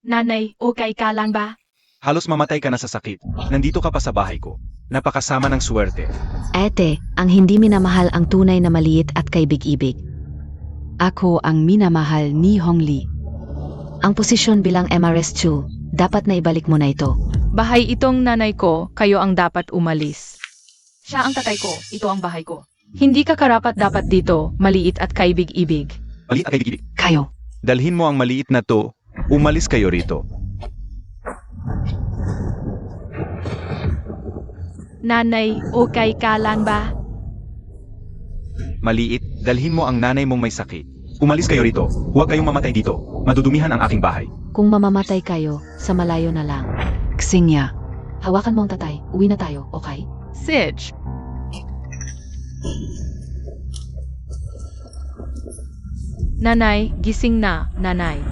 Nanay, okay ka lang ba? Halos mamatay ka na sa sakit. Nandito ka pa sa bahay ko. Napakasama ng swerte. Ete, ang hindi minamahal ang tunay na maliit at kaibig-ibig. Ako ang minamahal ni Hong Lee. Ang posisyon bilang MRS2, dapat na ibalik mo na ito. Bahay itong nanay ko, kayo ang dapat umalis. Siya ang tatay ko, ito ang bahay ko. Hindi ka karapat dapat dito, maliit at kaibig-ibig. Maliit at kaibig-ibig. Kayo. Dalhin mo ang maliit na to. Umalis kayo rito. Nanay, okay ka lang ba? Maliit, dalhin mo ang nanay mong may sakit. Umalis kayo rito. Huwag kayong mamatay dito. Madudumihan ang aking bahay. Kung mamamatay kayo, sa malayo na lang. Xingya, hawakan mo ang tatay. Uwi na tayo, okay? Sige. Nanay, gising na, nanay.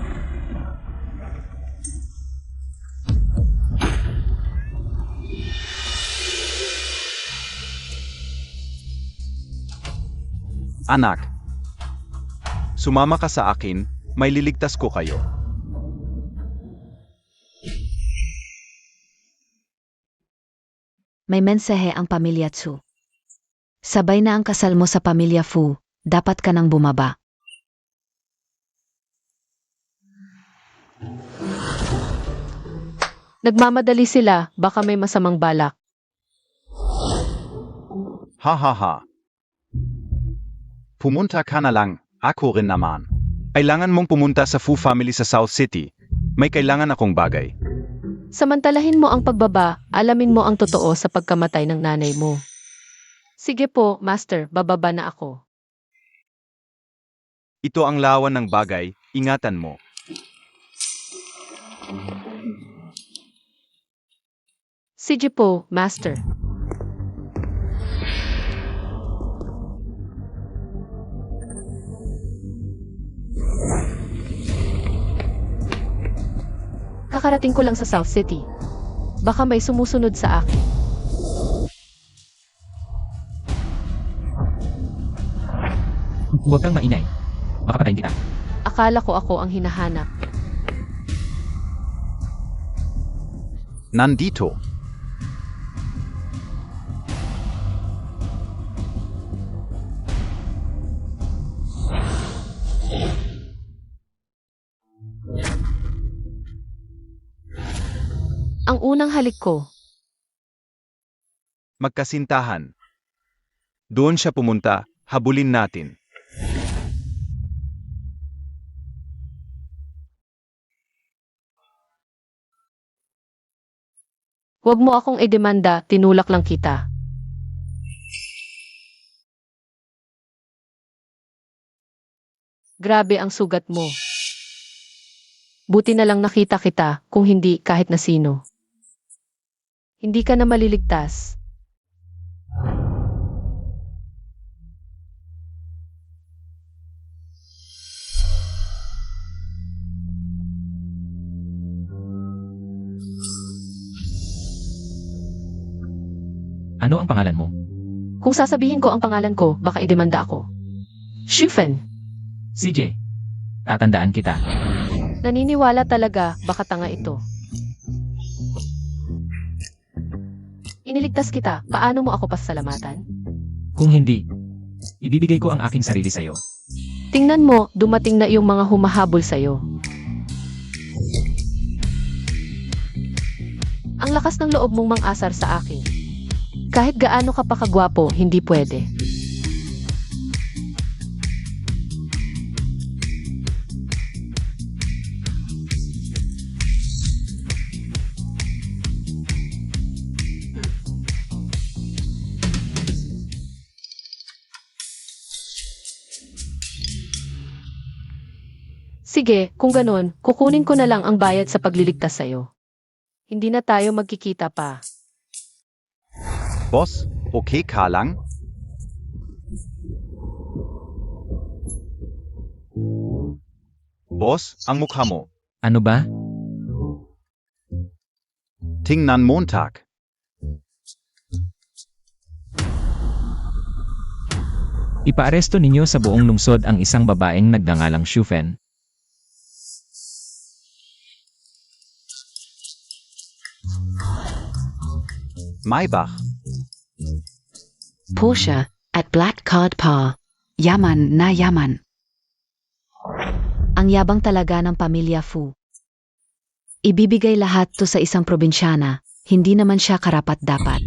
Anak, sumama ka sa akin, may liligtas ko kayo. May mensahe ang pamilya Tsu. Sabay na ang kasal mo sa pamilya Fu, dapat ka nang bumaba. Nagmamadali sila, baka may masamang balak. Ha ha ha. Pumunta ka na lang, ako rin naman. Kailangan mong pumunta sa Fu family sa South City. May kailangan akong bagay. Samantalahin mo ang pagbaba, alamin mo ang totoo sa pagkamatay ng nanay mo. Sige po, Master, bababa na ako. Ito ang lawan ng bagay, ingatan mo. Sige po, Master. Kakarating ko lang sa South City. Baka may sumusunod sa akin. Huwag kang maingay. Makapatayin kita. Akala ko ako ang hinahanap. Nandito. Ang unang halik ko. Magkasintahan. Doon siya pumunta, habulin natin. Huwag mo akong idemanda, tinulak lang kita. Grabe ang sugat mo. Buti na lang nakita kita, kung hindi kahit na sino. Hindi ka na maliligtas. Ano ang pangalan mo? Kung sasabihin ko ang pangalan ko, baka idemanda ako. Shufen. CJ. Tatandaan kita. Naniniwala talaga, baka tanga ito. Iniligtas kita, paano mo ako pasalamatan? Kung hindi, ibibigay ko ang aking sarili sa'yo. Tingnan mo, dumating na yung mga humahabol sa'yo. Ang lakas ng loob mong mang-asar sa akin. Kahit gaano ka pa kagwapo, hindi pwede. Sige, kung ganun, kukunin ko na lang ang bayad sa pagliligtas sa'yo. Hindi na tayo magkikita pa. Boss, okay ka lang? Boss, ang mukha mo. Ano ba? Tingnan Montag. Ipaaresto ninyo sa buong lungsod ang isang babaeng nagngangalang Shufen. Maybach. Porsche at Black Card Pa. Yaman na yaman. Ang yabang talaga ng pamilya Fu. Ibibigay lahat to sa isang probinsyana, hindi naman siya karapat-dapat.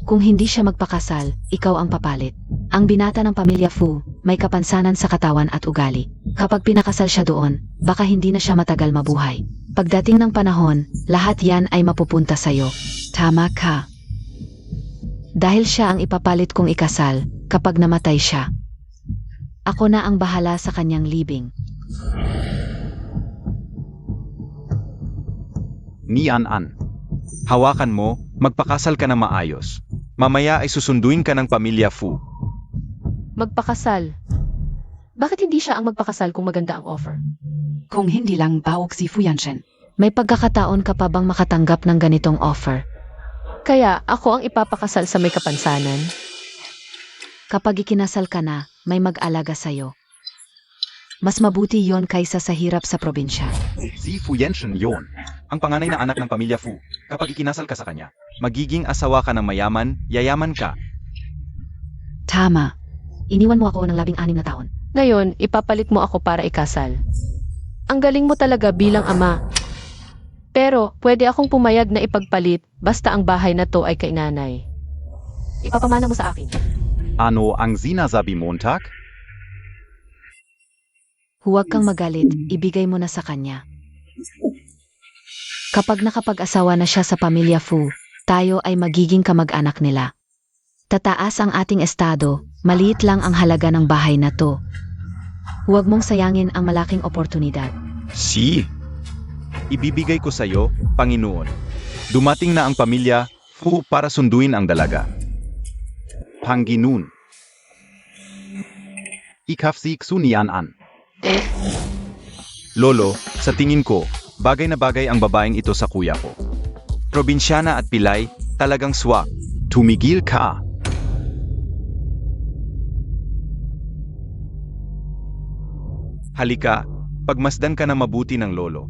Kung hindi siya magpakasal, ikaw ang papalit. Ang binata ng pamilya Fu, may kapansanan sa katawan at ugali. Kapag pinakasal siya doon, baka hindi na siya matagal mabuhay. Pagdating ng panahon, lahat yan ay mapupunta sa'yo. Tama ka. Dahil siya ang ipapalit kong ikasal, kapag namatay siya. Ako na ang bahala sa kanyang libing. Nian-an. Hawakan mo, magpakasal ka na maayos. Mamaya ay susunduin ka ng pamilya Fu. Magpakasal. Bakit hindi siya ang magpakasal kung maganda ang offer? Kung hindi lang baog si Fu Yanshen. May pagkakataon ka pa bang makatanggap ng ganitong offer? Kaya ako ang ipapakasal sa may kapansanan? Kapag ikinasal ka na, may mag-alaga sa'yo. Mas mabuti yon kaysa sa hirap sa probinsya. Si Fu Yanshen yon. Ang panganay na anak ng pamilya Fu. Kapag ikinasal ka sa kanya, magiging asawa ka ng mayaman, yayaman ka. Tama. Iniwan mo ako ng 16 na taon. Ngayon, ipapalit mo ako para ikasal. Ang galing mo talaga bilang ama. Pero, pwede akong pumayag na ipagpalit basta ang bahay na to ay kay nanay. Ipapamana mo sa akin. Ano ang sinasabi Montag? Huwag kang magalit, ibigay mo na sa kanya. Kapag nakapag-asawa na siya sa pamilya Fu, tayo ay magiging kamag-anak nila. Tataas ang ating estado, maliit lang ang halaga ng bahay na to. Huwag mong sayangin ang malaking oportunidad. Si. Ibibigay ko sa iyo, Panginoon. Dumating na ang pamilya Fu para sunduin ang dalaga. Panginoon. Ikafsik sunian-an. Lolo, sa tingin ko, bagay na bagay ang babaeng ito sa kuya ko. Probinsyana at pilay, talagang swak. Tumigil ka. Halika, pagmasdan ka na mabuti ng lolo.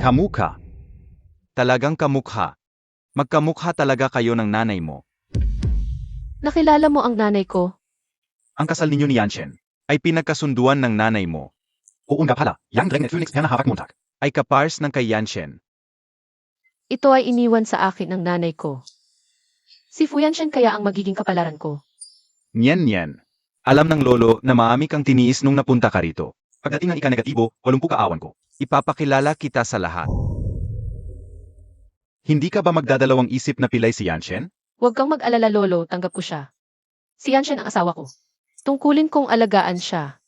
Kamukha. Talagang kamukha. Magkamukha talaga kayo ng nanay mo. Nakilala mo ang nanay ko? Ang kasal ninyo ni Yanshen ay pinagkasunduan ng nanay mo. Oo nga pala, yang dreng at Phoenix na hawak Montag. Ay kapars ng kay Yanshen. Ito ay iniwan sa akin ng nanay ko. Si Fu Yanshen kaya ang magiging kapalaran ko. Nyen. Alam ng lolo na maami kang tiniis nung napunta ka rito. Pagdating ng ika-negatibo, 80 kaawan ko. Ipapakilala kita sa lahat. Hindi ka ba magdadalawang isip na pilay si Yanshen? Huwag kang mag-alala lolo, tanggap ko siya. Si Yanshen ang asawa ko. Tungkulin kong alagaan siya.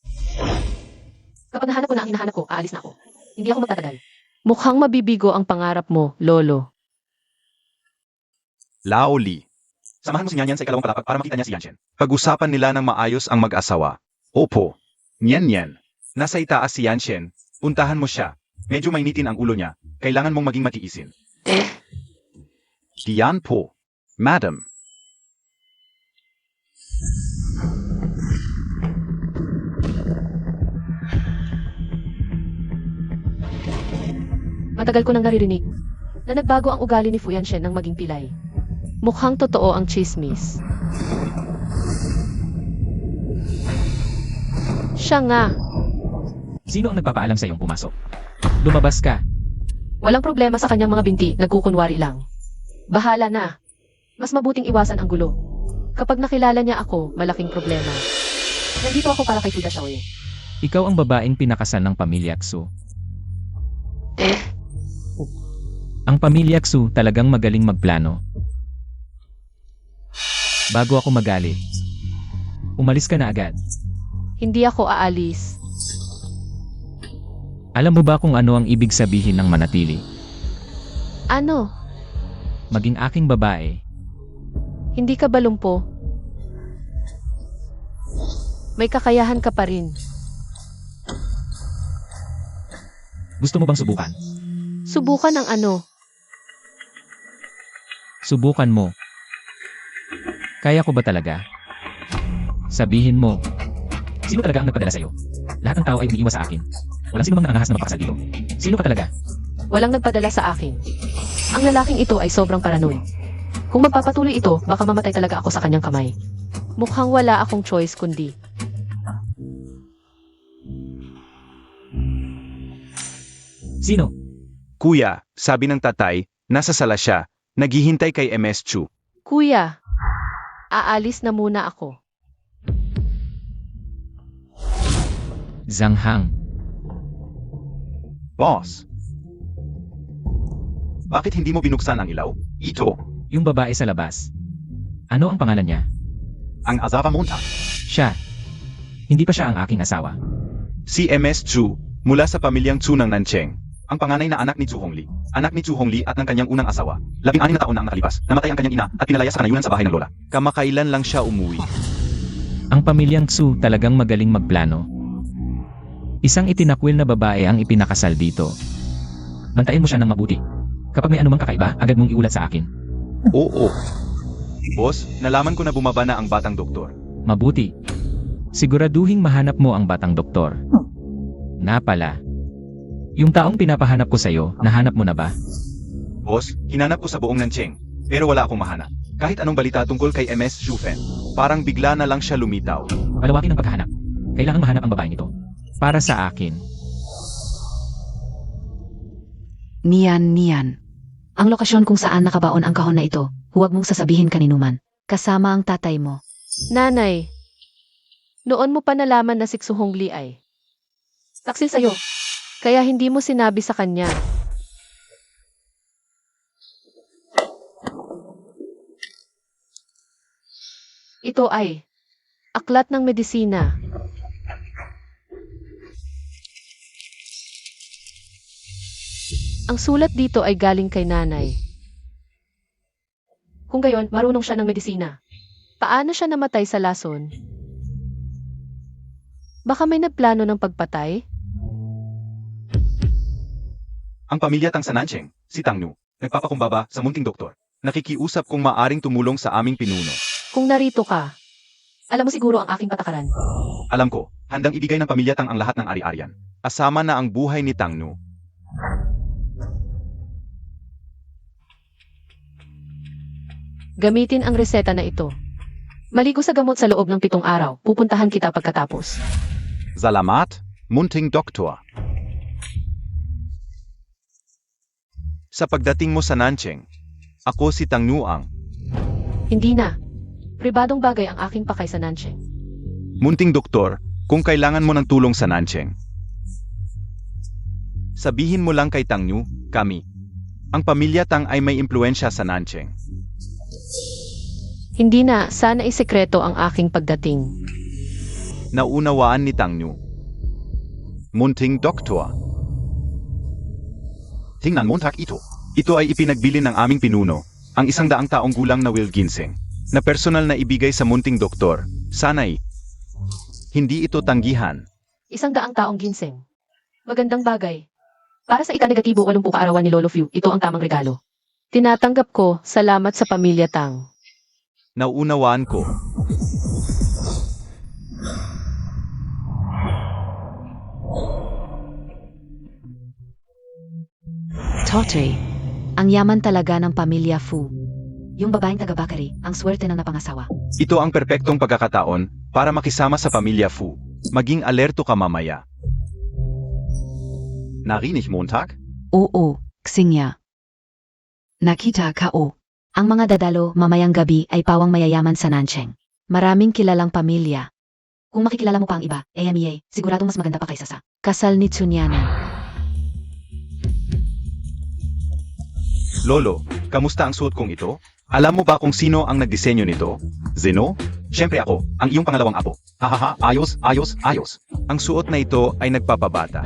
Kapag nahanap ko na ang hinahanap ko, aalis na ako. Hindi ako magtatagal. Mukhang mabibigo ang pangarap mo, lolo. Laoli. Samahan mo si Nyanyan sa ikalawang palapag para makita niya si Yanshen. Pag-usapan nila ng maayos ang mag-asawa. Opo. Nyen. Nasa itaas si Yanshen. Puntahan mo siya. Medyo mainitin ang ulo niya. Kailangan mong maging matiisin. Diyan po. Madam. Matagal ko nang naririnig na nagbago ang ugali ni Fu Yanshen nang maging pilay. Mukhang totoo ang chismis. Siya nga. Sino ang nagpapaalam sa iyong pumasok? Lumabas ka. Walang problema sa kanyang mga binti, nagkukunwari lang. Bahala na. Mas mabuting iwasan ang gulo. Kapag nakilala niya ako, malaking problema. Nandito ako para kay Fuda Shaoye. Ikaw ang babaeng pinakasal ng pamilya Xu. Ang pamilya Xu talagang magaling magplano. Bago ako magalit, umalis ka na agad. Hindi ako aalis. Alam mo ba kung ano ang ibig sabihin ng manatili? Ano? Maging aking babae. Hindi ka balumpo. May kakayahan ka pa rin. Gusto mo bang subukan? Subukan ang ano. Subukan mo. Kaya ko ba talaga? Sabihin mo. Sino talaga ang nagpadala sa'yo? Lahat ng tao ay umiiwas sa akin. Walang sino mang naangahas na magpakasal dito. Sino ka talaga? Walang nagpadala sa akin. Ang lalaking ito ay sobrang paranoid. Kung magpapatuloy ito, baka mamatay talaga ako sa kanyang kamay. Mukhang wala akong choice kundi. Sino? Kuya, sabi ng tatay, nasa sala siya, naghihintay kay MS Chu. Kuya, aalis na muna ako. Zhang Hang. Boss. Bakit hindi mo binuksan ang ilaw? Ito, Yung babae sa labas. Ano ang pangalan niya? ang Azawa Montag. Siya. Hindi pa siya ang aking asawa. Si MS Chu, mula sa pamilyang Chu ng Nancheng. Ang panganay na anak ni Chu Hongli. Anak ni Chu Hongli at ng kanyang unang asawa. 16 na taon na ang nakalipas. Namatay ang kanyang ina at pinalaya sa kanayunan sa bahay ng lola. Kamakailan lang siya umuwi. Ang pamilyang Xu talagang magaling magplano. Isang itinakwil na babae ang ipinakasal dito. Bantayan mo siya ng mabuti. Kapag may anumang kakaiba, agad mong iulat sa akin. Oo. Boss, nalaman ko na bumaba na ang batang doktor. Mabuti. Siguraduhing mahanap mo ang batang doktor. Na pala. Yung taong pinapahanap ko sa'yo, nahanap mo na ba? Boss, hinanap ko sa buong Nancheng. Pero wala akong mahanap. Kahit anong balita tungkol kay MS Shufen. Parang bigla na lang siya lumitaw. Palawakin ang paghahanap. Kailangan mahanap ang babaeng ito. Para sa akin. Niyan. Ang lokasyon kung saan nakabaon ang kahon na ito, huwag mong sasabihin kaninuman. Kasama ang tatay mo. Nanay, noon mo pa nalaman na si Xu Hongli ay taksil sa'yo. Kaya hindi mo sinabi sa kanya. Ito ay aklat ng medisina. Ang sulat dito ay galing kay nanay. Kung gayon, marunong siya ng medisina. Paano siya namatay sa lason? Baka may nagplano ng pagpatay? Ang pamilya Tang sa Nancheng, si Tang Nu, nagpapakumbaba sa munting doktor. Nakikiusap kung maaring tumulong sa aming pinuno. Kung narito ka, alam mo siguro ang aking patakaran. Alam ko, handang ibigay ng pamilya Tang ang lahat ng ari-arian. Asama na ang buhay ni Tang Nu. Gamitin ang reseta na ito. Maligo sa gamot sa loob ng 7 araw. Pupuntahan kita pagkatapos. Salamat, munting doktor. Sa pagdating mo sa Nancheng, ako si Tang Nu ang Hindi na. Pribadong bagay ang aking pakay sa Nancheng. munting doktor kung kailangan mo ng tulong sa Nancheng. Sabihin mo lang kay Tang Nu, kami. Ang pamilya Tang ay may impluensya sa Nancheng. Hindi na, sana isekreto ang aking pagdating. Naunawaan ni Tang Nu. Munting doktor. Tingnan mo ito. Ito ay ipinagbili ng aming pinuno, ang 100 taong gulang na Will Ginseng, na personal na ibigay sa munting doktor. Sana'y hindi ito tanggihan. 100 taong ginseng. Magandang bagay. Para sa ika-negatibo 80 kaarawan ni Lolo Fu, ito ang tamang regalo. Tinatanggap ko, salamat sa pamilya Tang. Naunawaan ko. Totoy. Ang yaman talaga ng pamilya Fu. Yung babaeng taga-bakari, ang swerte ng napangasawa. Ito ang perpektong pagkakataon para makisama sa pamilya Fu. Maging alerto ka mamaya. Narinig Montag? Oo, Xingya. Nakita ka o. Ang mga dadalo mamayang gabi ay pawang mayayaman sa Nancheng. Maraming kilalang pamilya. Kung makikilala mo pa ang iba, AMEA, siguradong mas maganda pa kaysa sa kasal ni Chunyanan. Lolo, kamusta ang suot kong ito? Alam mo ba kung sino ang nagdisenyo nito? Zeno? Siyempre ako, ang iyong pangalawang apo. Hahaha, ayos. Ang suot na ito ay nagpapabata.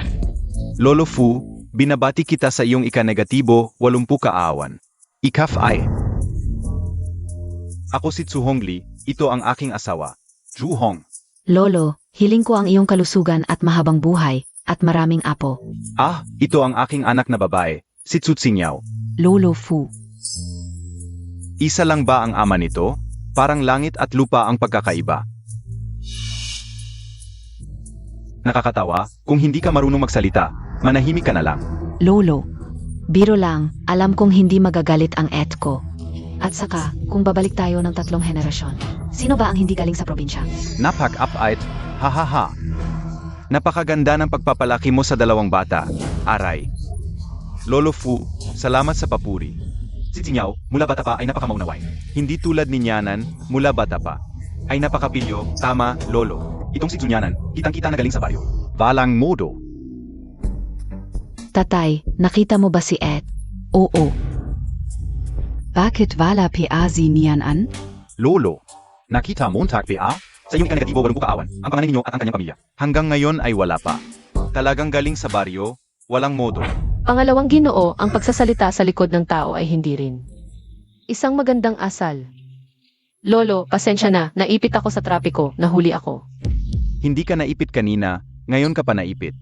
Lolo Fu, binabati kita sa iyong ika-negatibo 80 kaawan. Ikaf ay. Ako si Xu Hongli, ito ang aking asawa, Zhu Hong. Lolo, hiling ko ang iyong kalusugan at mahabang buhay, at maraming apo. Ah, ito ang aking anak na babae, si Xu Xingyao. Lolo Fu. Isa lang ba ang ama nito? Parang langit at lupa ang pagkakaiba. Nakakatawa, kung hindi ka marunong magsalita, manahimik ka na lang. Lolo, biro lang, alam kong hindi magagalit ang et ko. At saka, kung babalik tayo ng 3 henerasyon, sino ba ang hindi galing sa probinsya? Napak-apait, hahaha. Napakaganda ng pagpapalaki mo sa 2 bata, aray. Lolo Fu, salamat sa papuri. Si Tinyaw, mula bata pa ay napakamaunaway. Hindi tulad ni Nyanan, mula bata pa. Ay napakapilyo, tama, lolo. Itong si Junyanan, kitang-kita na galing sa baryo. Valang modo. Tatay, nakita mo ba si Ed? Oo. Bakit wala si niyan an? Lolo, nakita Montag PA? Sa iyong ikanegatibo walang kaawan, ang panganay ninyo at ang kanyang pamilya. Hanggang ngayon ay wala pa. Talagang galing sa baryo, walang modo. Pangalawang Ginoo, ang pagsasalita sa likod ng tao ay hindi rin. Isang magandang asal. Lolo, pasensya na, naipit ako sa trapiko, nahuli ako. Hindi ka naipit kanina, ngayon ka pa naipit.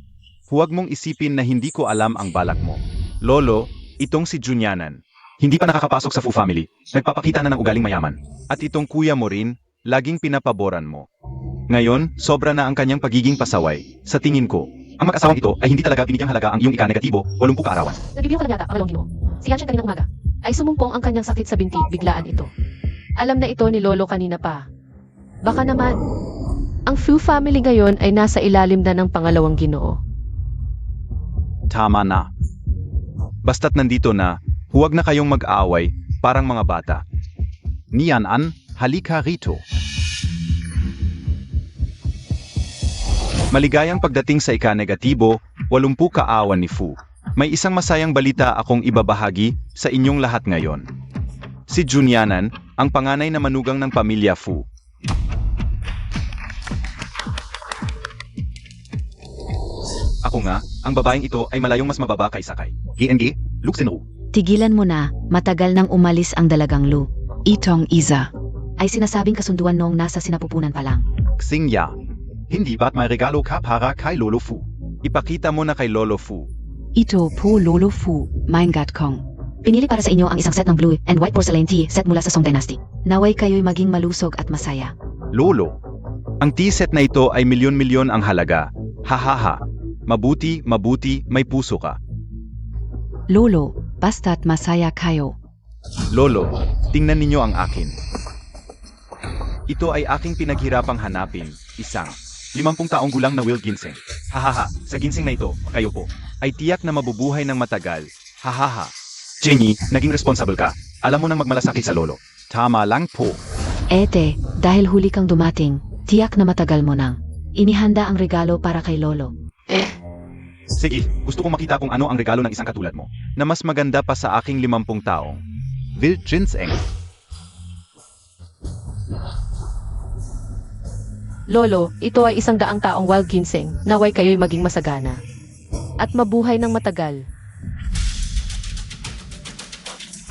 Huwag mong isipin na hindi ko alam ang balak mo. Lolo, itong si Junyanan. Hindi pa nakakapasok sa Fu family, nagpapakita na ng ugaling mayaman. At itong kuya mo rin, laging pinapaboran mo. Ngayon, sobra na ang kanyang pagiging pasaway. Sa tingin ko, ang mag-asawang ito ay hindi talaga binigyang halaga ang iyong ika-negatibo o 80 kaarawan. Nagbibiyo ka lang yata, Pangalawang Ginoo. Si Yanshin kaninang umaga, ay sumumpong ang kanyang sakit sa binti, biglaan ito. Alam na ito ni Lolo kanina pa. Baka naman, ang Fu family ngayon ay nasa ilalim na ng Pangalawang Ginoo. Tama na. Basta't nandito na, huwag na kayong mag-aaway, parang mga bata. Nian-an, halika rito. Maligayang pagdating sa ika-negatibo, 80 kaawan ni Fu. May isang masayang balita akong ibabahagi sa inyong lahat ngayon. Si Junyanan, ang panganay na manugang ng pamilya Fu. Ako nga, ang babaeng ito ay malayong mas mababa kay Sakay. GNG, Luxenru. Tigilan mo na, matagal nang umalis ang dalagang Lu. Itong Iza. Ay sinasabing kasunduan noong nasa sinapupunan pa lang. Xingya. Hindi ba't may regalo ka para kay Lolo Fu? Ipakita mo na kay Lolo Fu. Ito po Lolo Fu, mein Gott Kong. Pinili para sa inyo ang isang set ng blue and white porcelain tea set mula sa Song Dynasty. Naway kayo'y maging malusog at masaya. Lolo, ang tea set na ito ay milyon-milyon ang halaga. Hahaha. Mabuti, may puso ka. Lolo, basta't masaya kayo. Lolo, tingnan ninyo ang akin. Ito ay aking pinaghirapang hanapin, isang 50 taong gulang na Will Ginseng. Hahaha, sa ginseng na ito, kayo po, ay tiyak na mabubuhay ng matagal. Hahaha. Jenny, naging responsible ka. Alam mo nang magmalasakit sa lolo. Tama lang po. Ete, dahil huli kang dumating, tiyak na matagal mo nang. Inihanda ang regalo para kay Lolo. Sige, gusto kong makita kung ano ang regalo ng isang katulad mo, na mas maganda pa sa aking 50 taong. Will Ginseng. Lolo, ito ay 100 taong wild ginseng, naway kayo'y maging masagana. At mabuhay ng matagal.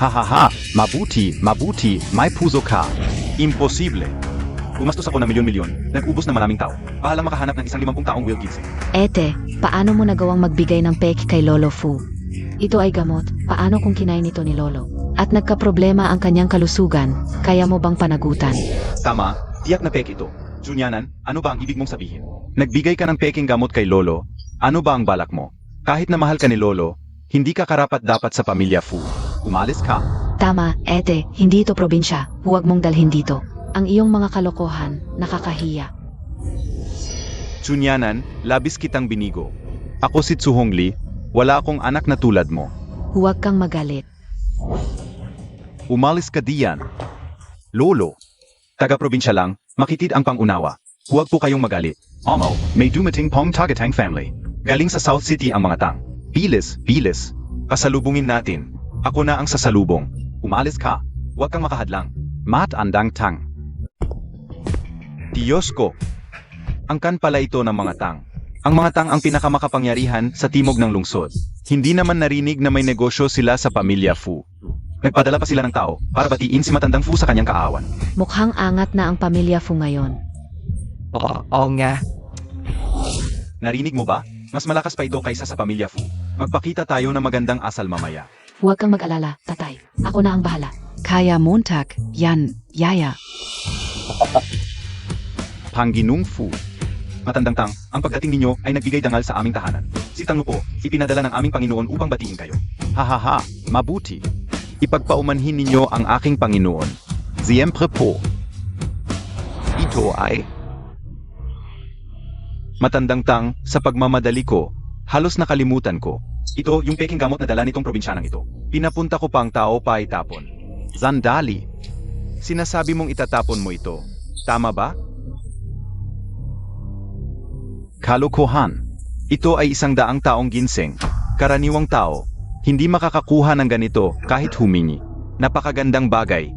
Hahaha, mabuti, may puso ka. Imposible. Gumastos ako ng milyon-milyon, nag-ubos ng maraming tao. Pahalang makahanap ng isang 50 taong Will Ginseng. Ete, paano mo nagawang magbigay ng peki kay Lolo Fu? Ito ay gamot, paano kung kinain ito ni Lolo? At nagkaproblema ang kanyang kalusugan, kaya mo bang panagutan? Tama, tiyak na pek ito. Junyanan, ano ba ang ibig mong sabihin? Nagbigay ka ng peking gamot kay Lolo, ano ba ang balak mo? Kahit na mahal ka ni Lolo, hindi ka karapat-dapat sa pamilya Fu. Umalis ka. Tama, Ete, hindi ito probinsya, huwag mong dalhin dito. Ang iyong mga kalokohan, nakakahiya. Junyanan, labis kitang binigo. Ako si Tsu Hongli, wala akong anak na tulad mo. Huwag kang magalit. Umalis ka diyan. Lolo, taga-probinsya lang, makitid ang pangunawa. Huwag po kayong magalit. Amo, may dumating pong Tagatang family. Galing sa South City ang mga tang. Bilis. Pasalubungin natin. Ako na ang sasalubong. Umalis ka. Huwag kang makahadlang. Mat andang tang. Diyos ko. Angkan pala ito ng mga tang. Ang mga tang ang pinakamakapangyarihan sa timog ng lungsod. Hindi naman narinig na may negosyo sila sa pamilya Fu. Nagpadala pa sila ng tao para batiin si matandang Fu sa kanyang kaawan. Mukhang angat na ang pamilya Fu ngayon. Oo nga. Narinig mo ba? Mas malakas pa ito kaysa sa pamilya Fu. Magpakita tayo ng magandang asal mamaya. Huwag kang mag-alala, tatay. Ako na ang bahala. Kaya Montag, yan, yaya. Pangginung Fu. Matandang Tang, ang pagdating ninyo ay nagbigay dangal sa aming tahanan. Si Tang po, ipinadala ng aming Panginoon upang batiin kayo. Hahaha, mabuti. Ipagpaumanhin ninyo ang aking Panginoon. Siempre po. Ito ay... Matandang Tang, sa pagmamadali ko, halos nakalimutan ko. Ito yung peking gamot na dala nitong probinsyanang ito. Pinapunta ko pa ang tao pa itapon. Sandali. Sinasabi mong itatapon mo ito. Tama ba? Kalokohan. Ito ay 100 taong ginseng. Karaniwang tao, hindi makakakuha ng ganito kahit humingi. Napakagandang bagay.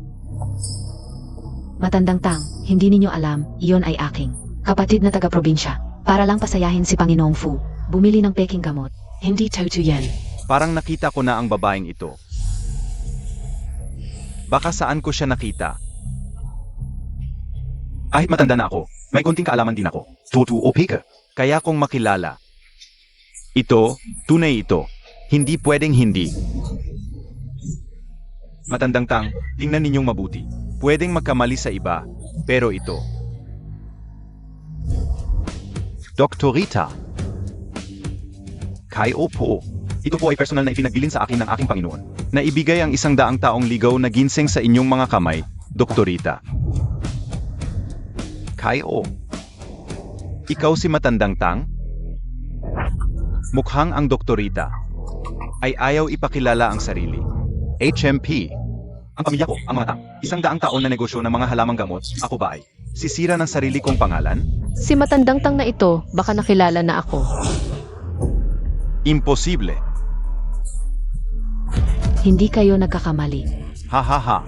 Matandang Tang, hindi ninyo alam, iyon ay aking kapatid na taga-probinsya. Para lang pasayahin si Panginoong Fu, bumili ng peking gamot. Hindi totoo yan. Parang nakita ko na ang babaeng ito. Baka saan ko siya nakita. Kahit matanda na ako, may konting kaalaman din ako. Totoo pika. Kaya kong makilala. Ito, tunay ito. Hindi pwedeng hindi. Matandang Tang, tingnan ninyong mabuti. Pwedeng magkamali sa iba, pero ito. Doktorita. Kai Opo. Ito po ay personal na ipinagbilin sa akin ng aking Panginoon. Naibigay ang 100 taong ligaw na ginseng sa inyong mga kamay, Doktorita. Kai O. Ikaw si Matandang Tang? Mukhang ang Doktorita ay ayaw ipakilala ang sarili. HMP. Ang pamilya ko, ang mga tang, 100 taon na negosyo ng mga halamang gamot, ako ba ay sisira ng sarili kong pangalan? Si Matandang Tang na ito, baka nakilala na ako. Imposible. Hindi kayo nagkakamali. Hahaha.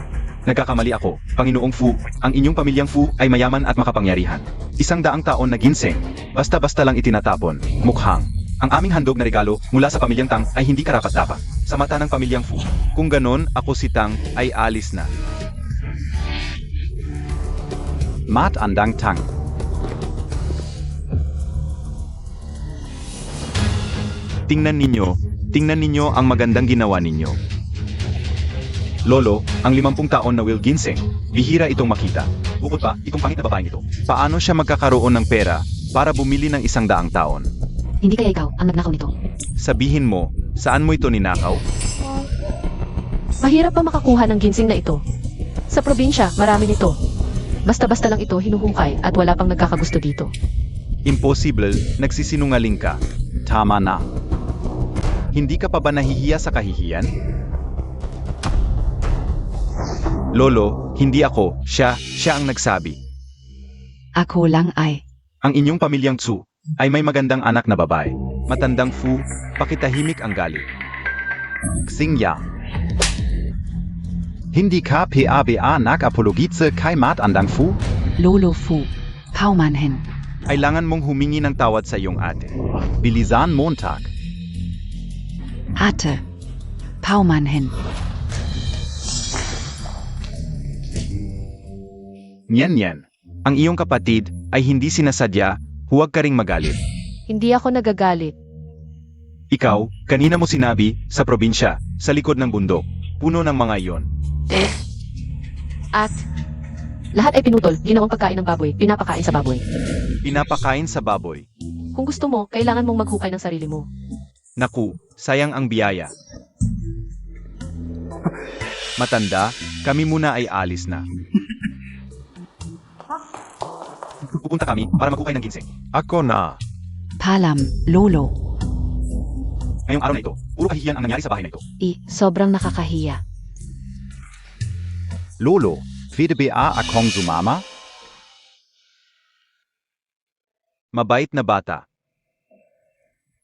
Nagkakamali ako, Panginoong Fu, ang inyong pamilyang Fu ay mayaman at makapangyarihan. 100 taon na ginseng, basta-basta lang itinatapon, mukhang. Ang aming handog na regalo mula sa pamilyang Tang ay hindi karapat-dapat sa mata ng pamilyang Fu. Kung ganon, ako si Tang ay alis na. Matandang Tang. Tingnan ninyo ang magandang ginawa ninyo. Lolo, ang 50 taon na Will Ginseng, bihira itong makita. Bukod pa, itong pangit na babaeng ito. Paano siya magkakaroon ng pera para bumili ng 100 taon? Hindi kaya ikaw ang nagnakaw nito. Sabihin mo, saan mo ito ninakaw? Mahirap pa makakuha ng ginseng na ito. Sa probinsya, marami nito. Basta-basta lang ito hinuhukay at wala pang nagkakagusto dito. Impossible, nagsisinungaling ka. Tama na. Hindi ka pa ba nahihiya sa kahihiyan? Lolo, hindi ako, siya ang nagsabi. Ako lang ay. Ang inyong pamilyang Tsu ay may magandang anak na babae. Matandang Fu, pakitahimik ang galit. Xingya. Hindi ka PABA nag-apologitse kay Matandang Fu? Lolo Fu. Paumanhin. Kailangan mong humingi ng tawad sa iyong ate. Bilisan Montag. Ate. Paumanhin. Nyan. Ang iyong kapatid ay hindi sinasadya, huwag ka ring magalit. Hindi ako nagagalit. Ikaw, kanina mo sinabi, sa probinsya, sa likod ng bundok, puno ng mga iyon. At lahat ay pinutol, ginawang pagkain ng baboy, pinapakain sa baboy. Pinapakain sa baboy. Kung gusto mo, kailangan mong maghukay ng sarili mo. Naku, sayang ang biyaya. Matanda, kami muna ay alis na. Pupunta kami para maghukay ng ginseng. Ako na. Palam, Lolo. Ngayong araw na ito, puro kahihiyan ang nangyari sa bahay na ito. Sobrang nakakahiya. Lolo, PDBA akong sumama? Mabait na bata.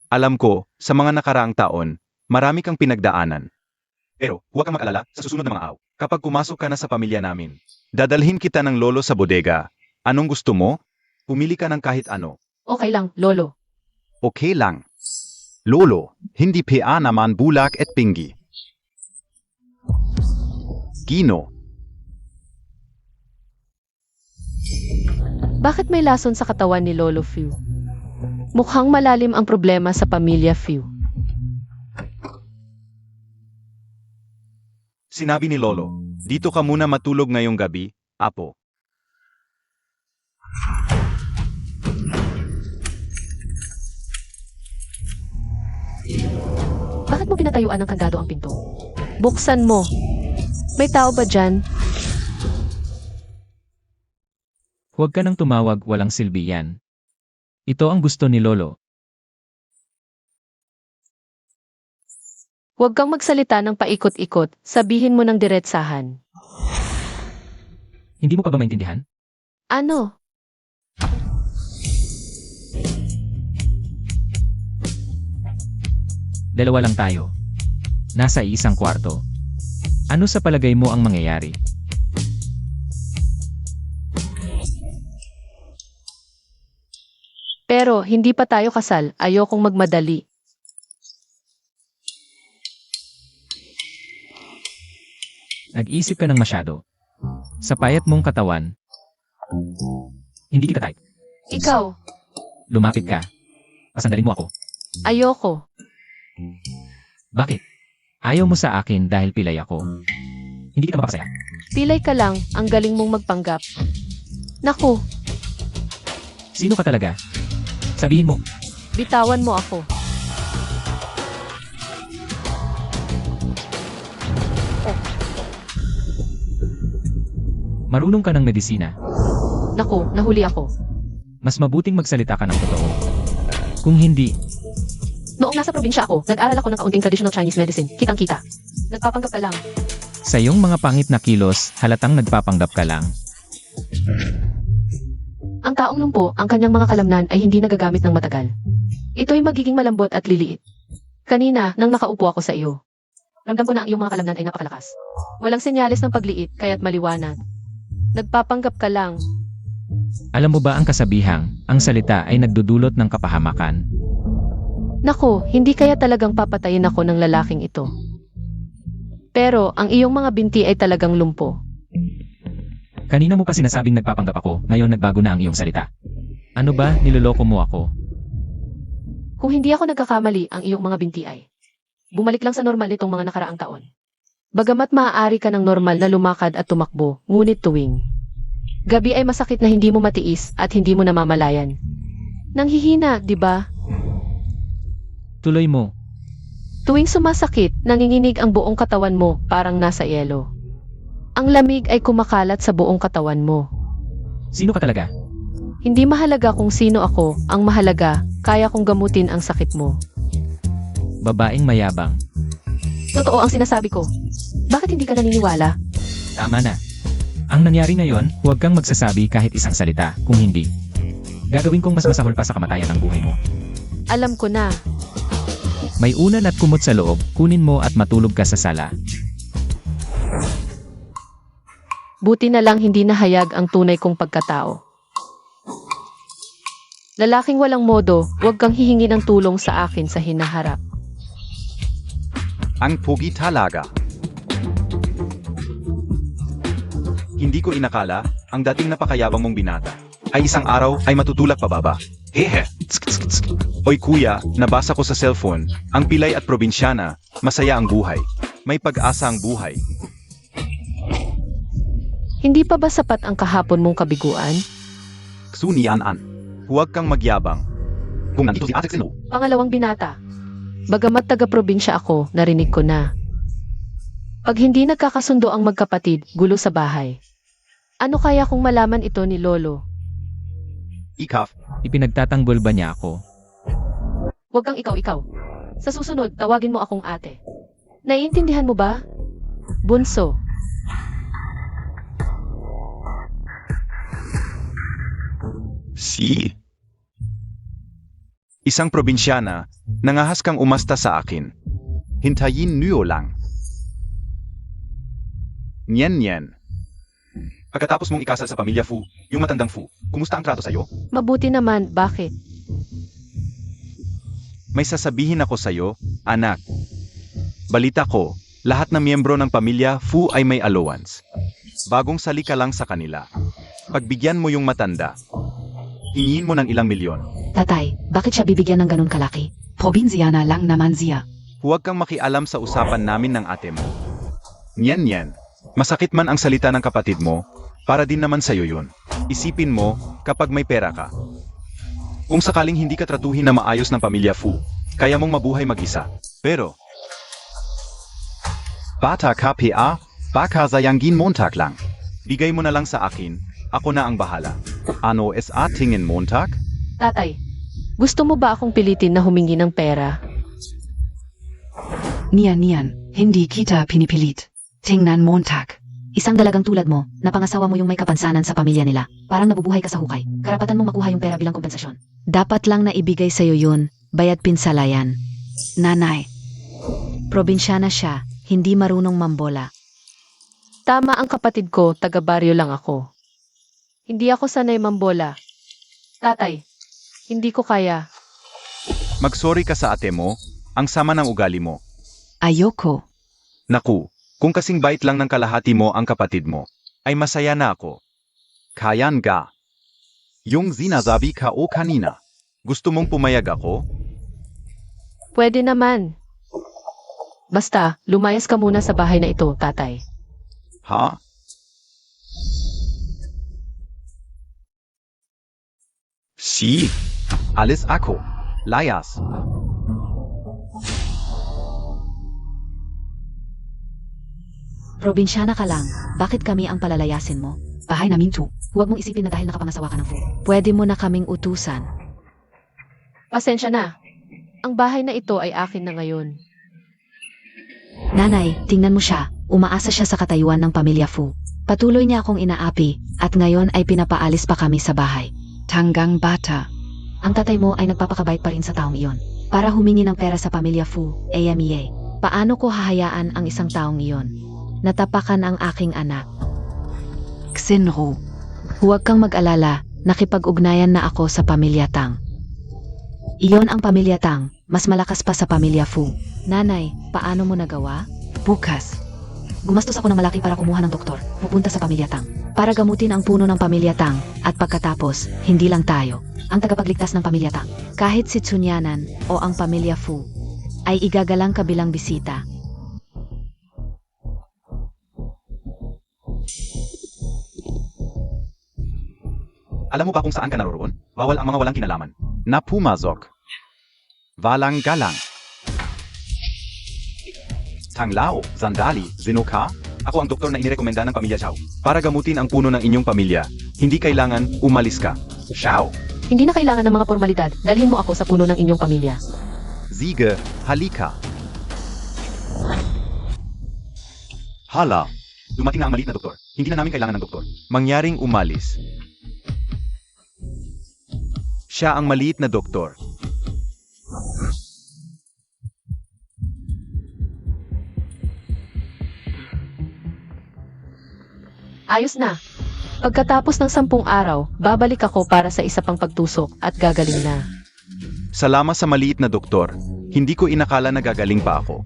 Alam ko, sa mga nakaraang taon, marami kang pinagdaanan. Pero, huwag kang mag-alala sa susunod na mga araw. Kapag pumasok ka na sa pamilya namin, dadalhin kita ng lolo sa bodega. Anong gusto mo? Pumili ka ng kahit ano. Okay lang, Lolo. Okay lang. Lolo, hindi PA naman bulak et bingi. Gino, Bakit may lason sa katawan ni Lolo Fu? Mukhang malalim ang problema sa pamilya Fu. Sinabi ni Lolo, dito ka muna matulog ngayong gabi, Apo. Bakit mo pinatayuan ng kandado ang pinto? Buksan mo. May tao ba dyan? Huwag ka nang tumawag, walang silbi yan. Ito ang gusto ni Lolo. Huwag kang magsalita ng paikot-ikot. Sabihin mo ng diretsahan. Hindi mo pa ba maintindihan? Ano? Dalawa lang tayo. Nasa isang kwarto. Ano sa palagay mo ang mangyayari? Pero hindi pa tayo kasal. Ayokong magmadali. Nag-isip ka ng masyado. Sa payat mong katawan, hindi kita type. Ikaw, Lumapit ka. Pasandalin mo ako. ayoko. Bakit? Ayaw mo sa akin dahil pilay ako. Hindi kita mapapasaya. Pilay ka lang, ang galing mong magpanggap. Naku, Sino ka talaga? Sabihin mo. bitawan mo ako. Marunong ka ng medisina. Naku, nahuli ako. Mas mabuting magsalita ka ng totoo. Kung hindi, Noong nasa probinsya ako, nag-aral ako ng kaunting traditional Chinese medicine. Kitang-kita. Nagpapanggap ka lang. sa iyong mga pangit na kilos, halatang nagpapanggap ka lang. Ang taong lumpo, ang kanyang mga kalamnan ay hindi nagagamit ng matagal. Ito'y magiging malambot at liliit. Kanina, nang nakaupo ako sa iyo, ramdam ko na ang iyong mga kalamnan ay napakalakas. Walang senyales ng pagliit, kaya't maliwanag. Nagpapanggap ka lang. Alam mo ba ang kasabihang, ang salita ay nagdudulot ng kapahamakan? Nako, hindi kaya talagang papatayin ako ng lalaking ito. Pero, ang iyong mga binti ay talagang lumpo. Kanina mo pa sinasabing nagpapanggap ako, ngayon nagbago na ang iyong salita. Ano ba, niloloko mo ako? Kung hindi ako nagkakamali, ang iyong mga binti ay bumalik lang sa normal nitong mga nakaraang taon. Bagamat maaari ka ng normal na lumakad at tumakbo, ngunit tuwing gabi ay masakit na hindi mo matiis at hindi mo namamalayan. Nanghihina, di ba? Tuloy mo. Tuwing sumasakit, nanginginig ang buong katawan mo, parang nasa yelo. Ang lamig ay kumakalat sa buong katawan mo. Sino ka talaga? Hindi mahalaga kung sino ako, ang mahalaga, kaya kong gamutin ang sakit mo. Babaeng mayabang. Totoo ang sinasabi ko. Bakit hindi ka naniniwala? Tama na. Ang nangyari ngayon, huwag kang magsasabi kahit isang salita, kung hindi. Gagawin kong mas masahol pa sa kamatayan ng buhay mo. Alam ko na. May unan at kumot sa loob, kunin mo at matulog ka sa sala. Buti na lang hindi nahayag ang tunay kong pagkatao. Lalaking walang modo, huwag kang hihingi ng tulong sa akin sa hinaharap. Ang pogi talaga. Hindi ko inakala, ang dating napakayabang mong binata, ay isang araw ay matutulak pababa. Hehe. Tsk, tsk, tsk. Oy kuya, nabasa ko sa cellphone, ang pilay at probinsyana, masaya ang buhay. May pag-asa ang buhay. Hindi pa ba sapat ang kahapon mong kabiguan? Sunian-an. Huwag kang magyabang. Kung nandito si Ate Sino, Pangalawang binata. Bagamat taga-probinsya ako, narinig ko na. Pag hindi nagkakasundo ang magkapatid, gulo sa bahay. Ano kaya kung malaman ito ni Lolo? Ikaf, Ipinagtatanggol ba niya ako? Huwag kang ikaw-ikaw. Sa susunod, tawagin mo akong ate. Naiintindihan mo ba? Bunso. Si. Isang probinsyana, nangahas kang umasta sa akin. hintayin niyo lang. Nyen. Pagkatapos mong ikasal sa pamilya Fu, yung matandang Fu, kumusta ang trato sa'yo? Mabuti naman, bakit? May sasabihin ako sa'yo, anak. Balita ko, lahat ng miyembro ng pamilya Fu ay may allowance. Bagong sali ka lang sa kanila. Pagbigyan mo yung matanda. Hingiin mo ng ilang milyon. Tatay, bakit siya bibigyan ng ganun kalaki? Probinsyana lang naman siya. Huwag kang makialam sa usapan namin ng ate mo. Nyen. Masakit man ang salita ng kapatid mo, para din naman sa'yo yun. Isipin mo, kapag may pera ka. Kung sakaling hindi ka tratuhin na maayos ng pamilya Fu, kaya mong mabuhay mag-isa. Pero, Bata ka PA, baka sayangin Montag lang. Bigay mo na lang sa akin, ako na ang bahala. Ano es atingin Montag? Tatay, gusto mo ba akong pilitin na humingi ng pera? Niyan, hindi kita pinipilit. Tingnan Montag. Isang dalagang tulad mo, napangasawa mo yung may kapansanan sa pamilya nila. Parang nabubuhay ka sa hukay. Karapatan mong makuha yung pera bilang kompensasyon. Dapat lang na ibigay sa'yo yun, bayad pinsalayan. Nanay. Probinsyana siya, hindi marunong mambola. Tama ang kapatid ko, taga-baryo lang ako. Hindi ako sanay mambola. Tatay, hindi ko kaya. Magsorry ka sa ate mo, ang sama ng ugali mo. Ayoko. Naku, kung kasing bait lang ng kalahati mo ang kapatid mo, ay masaya na ako. Kayan ga. Yung sinasabi ka o kanina. Gusto mong pumayag ako? Pwede naman. Basta, lumayas ka muna sa bahay na ito, tatay. Ha? Si? Alis ako. Layas. Probinsyana ka lang, bakit kami ang palalayasin mo? Bahay namin to. Huwag mong isipin na dahil nakapangasawa ka ng fool. Pwede mo na kaming utusan. Pasensya na. Ang bahay na ito ay akin na ngayon. Nanay, tingnan mo siya. Umaasa siya sa katayuan ng pamilya Fu. Patuloy niya akong inaapi, at ngayon ay pinapaalis pa kami sa bahay. Tanggang bata. Ang tatay mo ay nagpapakabait pa rin sa taong iyon. Para humingi ng pera sa pamilya Fu, AMEA. Paano ko hahayaan ang isang taong iyon? Natapakan ang aking anak. Xinru. Huwag kang mag-alala, nakipag-ugnayan na ako sa pamilya Tang. Iyon ang pamilya Tang, mas malakas pa sa pamilya Fu. Nanay, paano mo nagawa? Bukas. Gumastos ako ng malaki para kumuha ng doktor, pupunta sa pamilya Tang, para gamutin ang puno ng pamilya Tang, at pagkatapos, hindi lang tayo, ang tagapagligtas ng pamilya Tang. Kahit si Chunyanan, o ang pamilya Fu, ay igagalang kabilang bisita. Alam mo ba kung saan ka naroroon? Bawal ang mga walang kinalaman. Napumazok. Walang galang. Tanglao, Sandali, Zinoka? Ako ang doktor na inirekomenda ng pamilya Xiao. Para gamutin ang puno ng inyong pamilya, hindi kailangan umalis ka. Xiao. Hindi na kailangan ng mga formalidad. Dalhin mo ako sa puno ng inyong pamilya. Siege, halika. Hala. Dumating na ang maliit na doktor. Hindi na namin kailangan ng doktor. Mangyaring umalis. Siya ang maliit na doktor. Ayos na. Pagkatapos ng 10 araw, babalik ako para sa isa pang pagtusok at gagaling na. Salamat sa maliit na doktor. Hindi ko inakala na gagaling pa ako.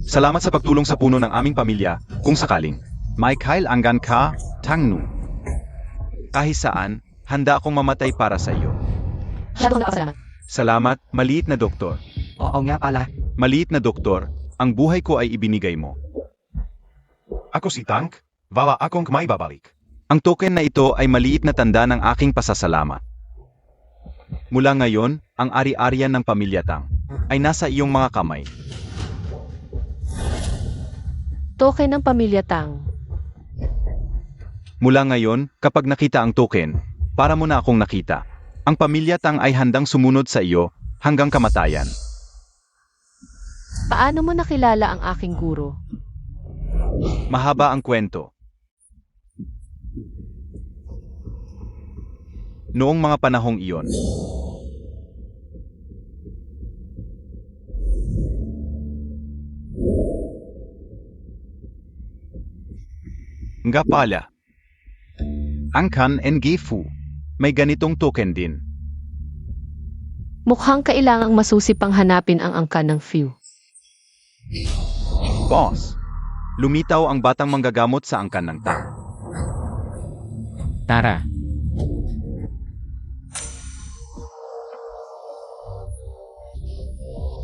Salamat sa pagtulong sa puno ng aming pamilya, kung sakaling. May kailangan ka, Tangnu. Kahit saan, handa akong mamatay para sa iyo. Masyadong napasalamat. Salamat, maliit na doktor. Oo nga pala. Maliit na doktor, ang buhay ko ay ibinigay mo. Ako si Tank, bawa akong maibabalik. Ang token na ito ay maliit na tanda ng aking pasasalamat. Mula ngayon, ang ari-arian ng pamilya Tang ay nasa iyong mga kamay. Token ng pamilya Tang. Mula ngayon, kapag nakita ang token, para mo na akong nakita. Ang pamilya Tang ay handang sumunod sa iyo hanggang kamatayan. Paano mo nakilala ang aking guro? Mahaba ang kwento. Noong mga panahong iyon, nga pala, Angkan Ngefu. may ganitong token din. Mukhang kailangang masusi pang hanapin ang angkan ng few. Boss, lumitaw ang batang manggagamot sa angkan ng Tang. Tara,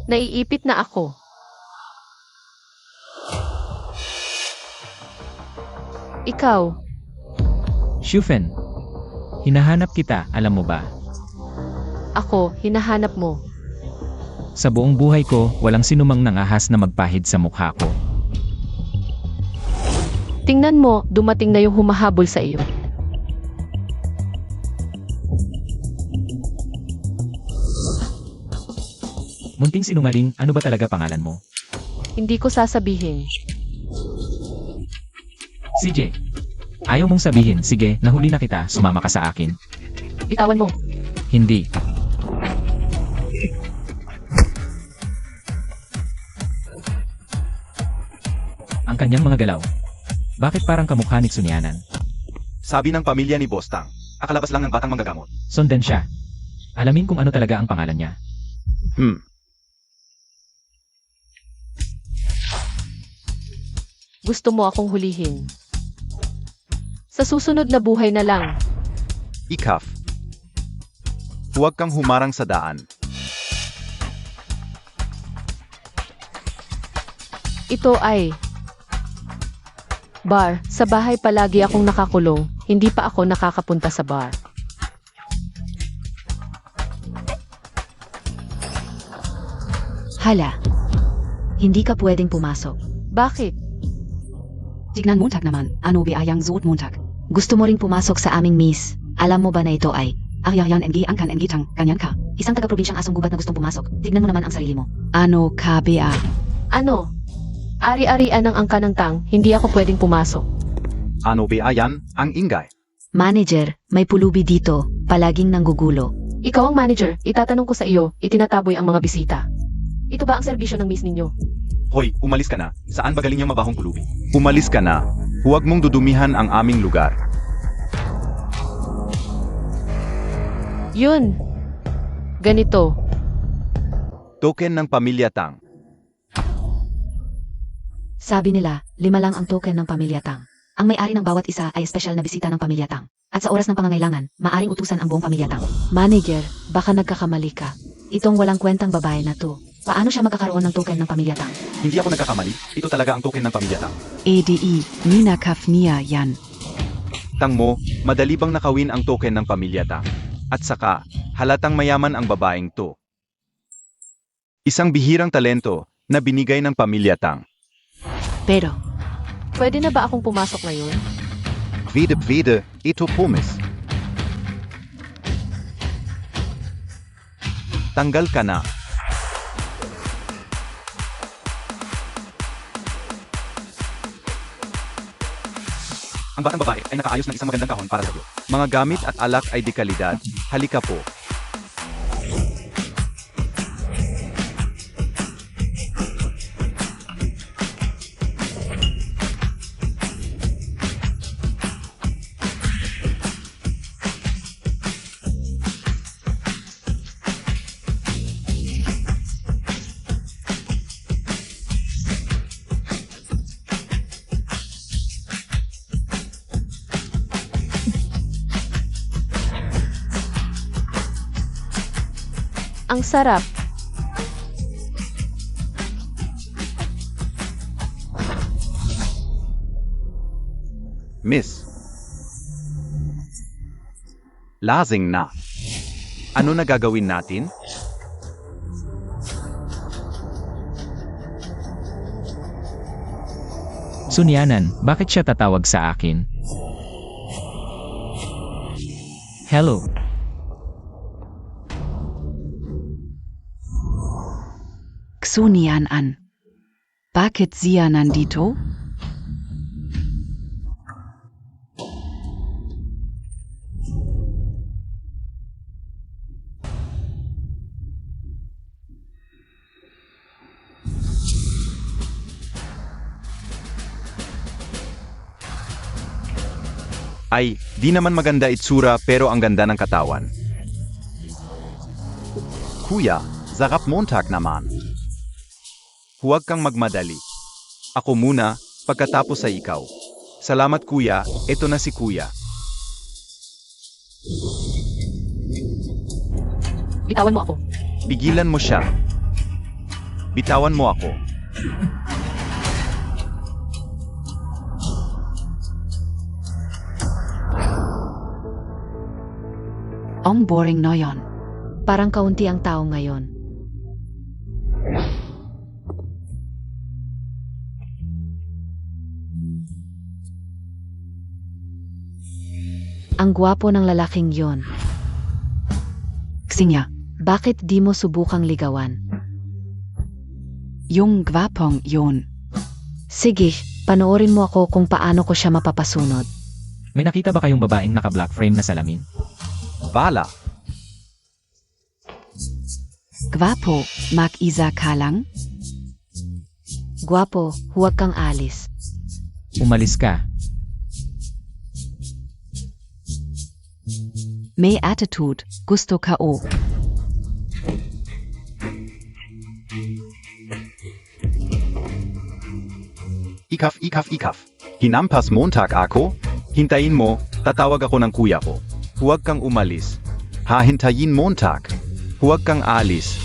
Naiipit na ako. Ikaw, Shufen. Hinahanap kita, alam mo ba? ako, hinahanap mo. Sa buong buhay ko, walang sinumang nangahas na magpahid sa mukha ko. Tingnan mo, dumating na yung humahabol sa iyo. Munting sinungaling, ano ba talaga pangalan mo? Hindi ko sasabihin. CJ. Ayaw mong sabihin, sige, nahuli na kita, sumama ka sa akin. Bitawan mo. Hindi. Ang kanyang mga galaw. Bakit parang kamukha ni Sunyanan? Sabi ng pamilya ni Bostang, akalabas lang ng batang manggagamot. Sundan siya. Alamin kung ano talaga ang pangalan niya. Gusto mo akong hulihin. Sa susunod na buhay na lang. Ikaf. Huwag kang humarang sa daan. Ito ay bar. Sa bahay palagi akong nakakulong. Hindi pa ako nakakapunta sa bar. Hala. Hindi ka pwedeng pumasok. Bakit? Tignan Montag naman, ano biyayang suot Montag. Gusto mo ring pumasok sa aming miss. Alam mo ba na ito ay Aryayan NG ang kan NG tang kanyan ka. Isang taga-probinsyang asong gubat na gustong pumasok. Tignan mo naman ang sarili mo. Ano ka bea? Ano? Ari-arian ang angka ng tang, hindi ako pwedeng pumasok. Ano ba yan? Ang ingay. Manager, may pulubi dito. Palaging nanggugulo. Ikaw ang manager, itatanong ko sa iyo, itinataboy ang mga bisita. Ito ba ang serbisyo ng miss ninyo? Hoy, umalis ka na. Saan ba galing yung mabahong pulubi? Umalis ka na. Huwag mong dudumihan ang aming lugar. Yun. Ganito. Token ng Pamilya Tang. Sabi nila, 5 lang ang token ng Pamilya Tang. Ang may-ari ng bawat isa ay espesyal na bisita ng Pamilya Tang. At sa oras ng pangangailangan, maaring utusan ang buong Pamilya Tang. Manager, baka nagkakamali ka. Itong walang kwentang babae na to. Paano siya magkakaroon ng token ng Pamilya Tang? Hindi ako nagkakamali. Ito talaga ang token ng pamilya Tang. ADE, Nina Kafnia yan. Tang mo, madali bang nakawin ang token ng Pamilya Tang? At saka, halatang mayaman ang babaeng to. Isang bihirang talento na binigay ng Pamilya Tang. Pero, Pwede na ba akong pumasok ngayon? Vede, ito pumis. Tanggal ka na. Ang batang babae ay nakaayos ng isang magandang kahon para sa iyo. Mga gamit at alak ay dekalidad. Halika po. Ang sarap. Miss. Lasing na. Ano na gagawin natin? Sunyanan, bakit siya tatawag sa akin? Hello. Xunian an. Bakit siya nandito? Ay, di naman maganda itsura pero ang ganda ng katawan. Kuya, sarap Montag naman. Huwag kang magmadali. Ako muna, pagkatapos ay ikaw. Salamat kuya, eto na si kuya. Bitawan mo ako. Pigilan mo siya. Bitawan mo ako. Ang boring na yon. Parang kaunti ang tao ngayon. Ang gwapo ng lalaking yon. Ksingya, bakit di mo subukang ligawan? Yung gwapong yon. Sige, panoorin mo ako kung paano ko siya mapapasunod. May nakita ba kayong babaeng naka-black frame na salamin? Bala. Gwapo, mag-isa ka lang? Gwapo, huwag kang alis. Umalis ka. May attitude, gusto ka o. Ikaf. Hinampas Montag ako? Hintayin mo, tatawag ako ng kuya ko. Huwag kang umalis. Hahintayin Montag. Huwag kang alis.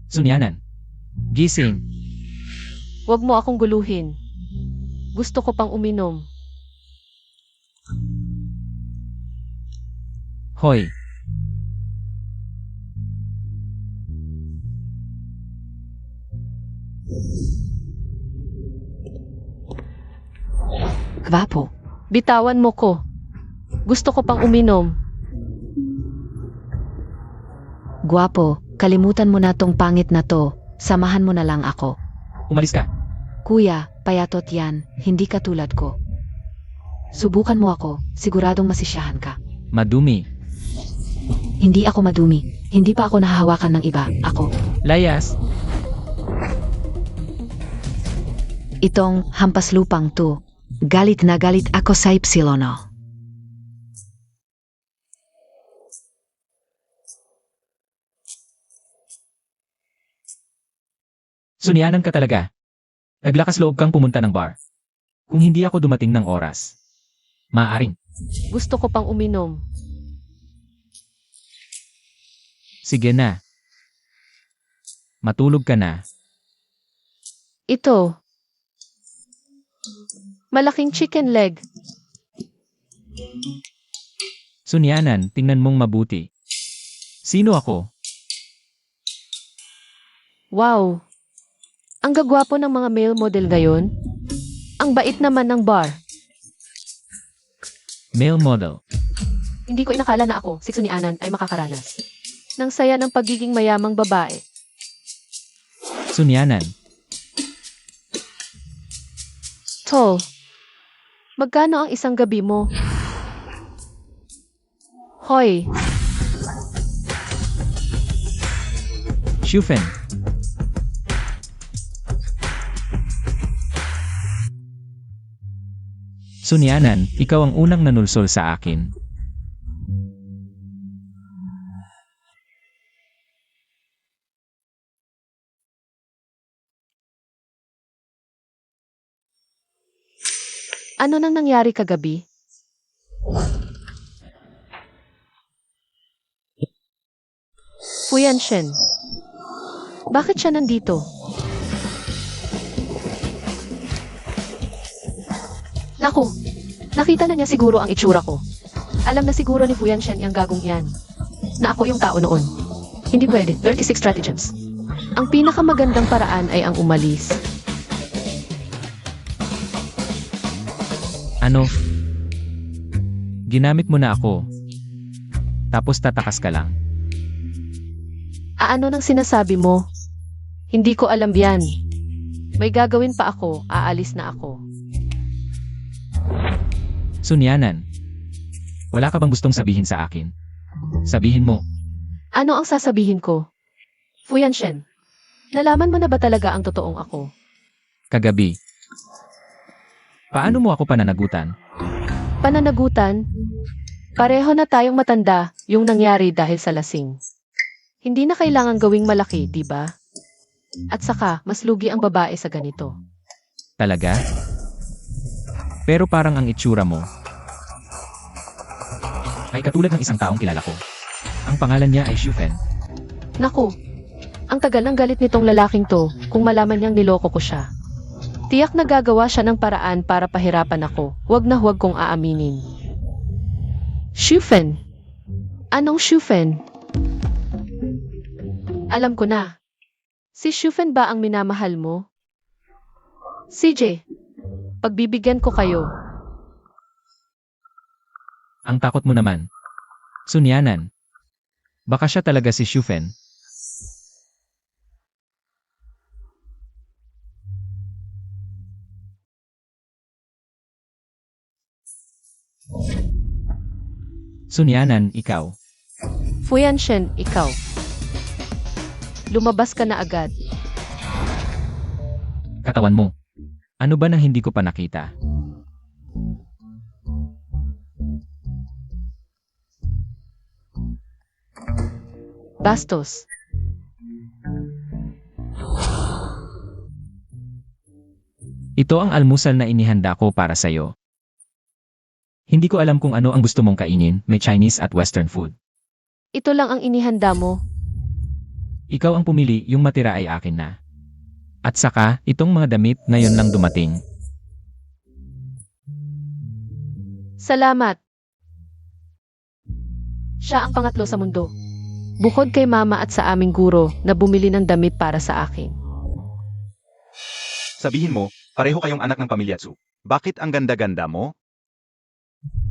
Sunyanan. Gising. Huwag mo akong guluhin. Gusto ko pang uminom. Hoy. Gwapo, Bitawan mo ko. Gusto ko pang uminom. gwapo, kalimutan mo na tong pangit na to. Samahan mo na lang ako. Umalis ka. Kuya, payatot yan, hindi ka tulad ko. Subukan mo ako, siguradong masisyahan ka. Madumi. Hindi ako madumi, hindi pa ako nahahawakan ng iba, ako. Layas. Itong hampas lupang to, galit na galit ako sa Ipsilono. Sunyanan ka talaga. Naglakas loob kang pumunta ng bar. Kung hindi ako dumating ng oras. Maaaring. Gusto ko pang uminom. Sige na. Matulog ka na. Ito. Malaking chicken leg. Sunyanan, tingnan mong mabuti. Sino ako? Wow. Ang gagwapo ng mga male model ngayon. Ang bait naman ng bar. Male model. Hindi ko inakala na ako, si Sunyanan, ay makakaranas ng saya ng pagiging mayamang babae. Sunyanan. Tol, magkano ang isang gabi mo? Hoy, Shufen. Sunyanan, ikaw ang unang nanulsol sa akin. ano nang nangyari kagabi? Fuyanshen. Bakit siya nandito? Naku, nakita na niya siguro ang itsura ko. Alam na siguro ni Fuyanshen yung gagong yan. Na ako yung tao noon. Hindi pwede, 36 stratagems. Ang pinakamagandang paraan ay ang umalis. Ano? Ginamit mo na ako. Tapos tatakas ka lang. Ano nang sinasabi mo? Hindi ko alam yan. May gagawin pa ako, aalis na ako. Sunyanan. Wala ka bang gustong sabihin sa akin? Sabihin mo. Ano ang sasabihin ko? Fuyanshen, nalaman mo na ba talaga ang totoong ako? Kagabi. Paano mo ako pananagutan? Pananagutan? Pareho na tayong matanda yung nangyari dahil sa lasing. Hindi na kailangan gawing malaki, di ba? At saka, mas lugi ang babae sa ganito. Talaga? Pero parang ang itsura mo ay katulad ng isang taong kilala ko. Ang pangalan niya ay Shufen. Naku, ang tagal ng galit nitong lalaking to kung malaman niyang niloko ko siya. Tiyak na gagawa siya ng paraan para pahirapan ako. Huwag na huwag kong aaminin. Shufen? Anong Shufen? Alam ko na. Si Shufen ba ang minamahal mo? CJ, Pagbibigyan ko kayo. Ang takot mo naman. Sunyanan. Baka siya talaga si Shufen. Sunyanan, ikaw. Fuyanshen, ikaw. Lumabas ka na agad. Katawan mo. Ano ba na hindi ko pa nakita? Bastos. Ito ang almusal na inihanda ko para sa'yo. Hindi ko alam kung ano ang gusto mong kainin, may Chinese at Western food. Ito lang ang inihanda mo. Ikaw ang pumili, yung matira ay akin na. At saka, itong mga damit na yon lang dumating. Salamat. Siya ang pangatlo sa mundo. Bukod kay mama at sa aming guro na bumili ng damit para sa akin. Sabihin mo, pareho kayong anak ng pamilya Tsu. Bakit ang ganda-ganda mo?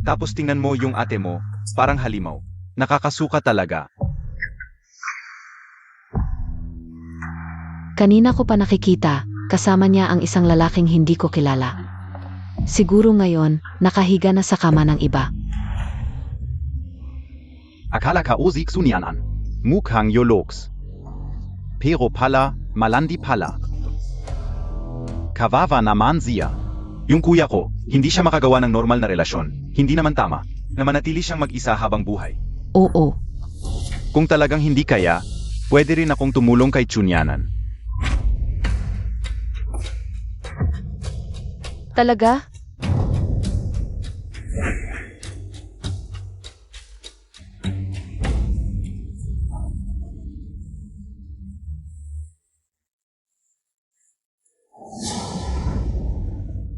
Tapos tingnan mo yung ate mo, parang halimaw. Nakakasuka talaga. Kanina ko pa nakikita, kasama niya ang isang lalaking hindi ko kilala. Siguro ngayon, nakahiga na sa kama ng iba. Akala ka uzik sunianan. Mukhang yologs. Pero pala, malandi pala. Kawawa naman siya. Yung kuya ko, hindi siya makagawa ng normal na relasyon. Hindi naman tama na manatili siyang mag-isa habang buhay. Oo, Kung talagang hindi kaya, pwede rin akong tumulong kay Chunyanan. Talaga?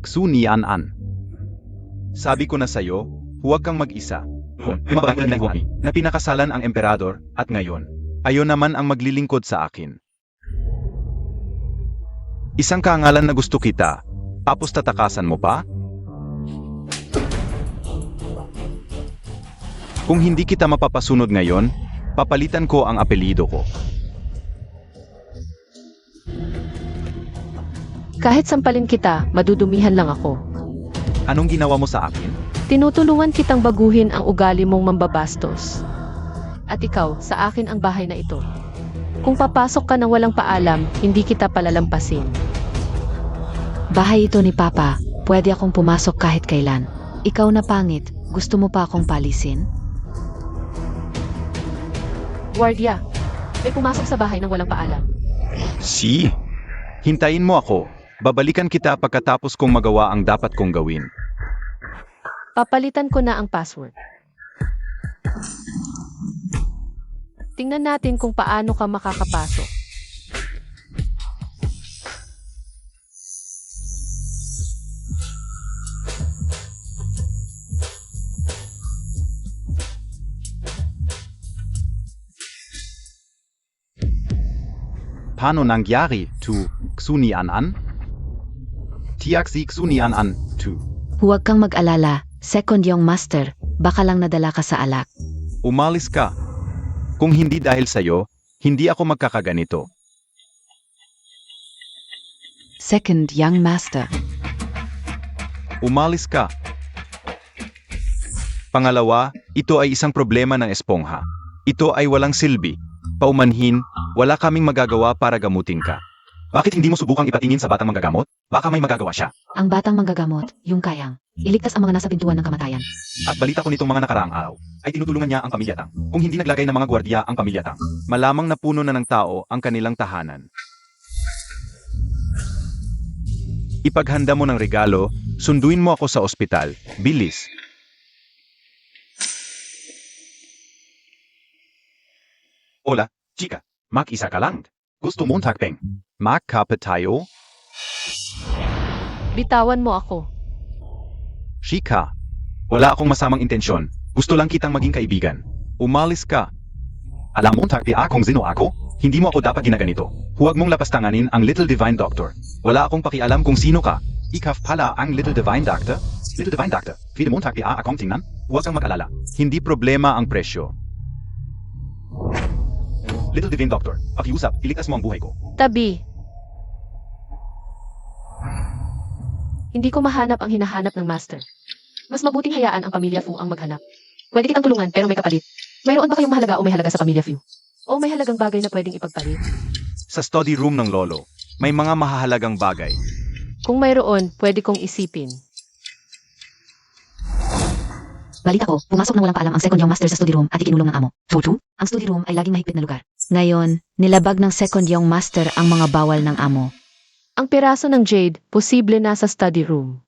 Ksunianan. Sabi ko na sa'yo, huwag kang mag-isa. Na pinakasalan ang emperador, at ngayon, ayon naman ang maglilingkod sa akin. Isang kaangalan na gusto kita, tapos tatakasan mo pa? Kung hindi kita mapapasunod ngayon, papalitan ko ang apelyido ko. Kahit sampalin kita, madudumihan lang ako. Anong ginawa mo sa akin? Tinutulungan kitang baguhin ang ugali mong mambabastos. At ikaw, sa akin ang bahay na ito. Kung papasok ka ng walang paalam, hindi kita palalampasin. bahay ito ni Papa, pwede akong pumasok kahit kailan. Ikaw na pangit, gusto mo pa akong palisin? Guardia, may pumasok sa bahay ng walang paalam. Si, hintayin mo ako. Babalikan kita pagkatapos kong magawa ang dapat kong gawin. Papalitan ko na ang password. Tingnan natin kung paano ka makakapasok. Paano nangyari to Ksunianan? Tiyak si Ksunianan to. Huwag kang mag-alala, second yung master, baka lang nadala ka sa alak. Umalis ka. Kung hindi dahil sa'yo, hindi ako magkakaganito. Second young master. Umalis ka. Pangalawa, ito ay isang problema ng espongha. Ito ay walang silbi. Paumanhin, wala kaming magagawa para gamutin ka. Bakit hindi mo subukang ipatingin sa batang manggagamot? Baka may magagawa siya. Ang batang manggagamot, yung kayang. Iligtas ang mga nasa pintuan ng kamatayan. At balita ko nitong mga nakaraang araw, ay tinutulungan niya ang pamilya Tang. Kung hindi naglagay ng mga gwardiya ang pamilya Tang. Malamang napuno na ng tao ang kanilang tahanan. Ipaghanda mo ng regalo, sunduin mo ako sa ospital. Bilis. Hola, chika. Mag-isa ka lang. Gusto mong takpeng. Magkapit tayo? Bitawan mo ako. Shika. Wala akong masamang intensyon. Gusto lang kitang maging kaibigan. Umalis ka. Alam mo takpi akong sino ako? Hindi mo ako dapat ginaganito. Huwag mong lapastanganin ang Little Divine Doctor. Wala akong pakialam kung sino ka. Ikaf pala ang Little Divine Doctor? Little Divine Doctor, pwede mo akong tingnan? Huwag kang mag-alala. Hindi problema ang presyo. Little Divine Doctor, pakiusap, iligtas mo ang buhay ko. Tabi. Hindi ko mahanap ang hinahanap ng master. Mas mabuting hayaan ang pamilya Fu ang maghanap. Pwede kitang tulungan pero may kapalit. Mayroon ba kayong mahalaga o may halaga sa pamilya Fu? O may halagang bagay na pwedeng ipagpalit? Sa study room ng lolo, may mga mahahalagang bagay. Kung mayroon, pwede kong isipin. Balita ko, pumasok ng walang paalam ang second young master sa study room at ikinulong ng amo. Tutu? Ang study room ay laging mahigpit na lugar. Ngayon, nilabag ng second young master ang mga bawal ng amo. Ang piraso ng jade, posible nasa study room.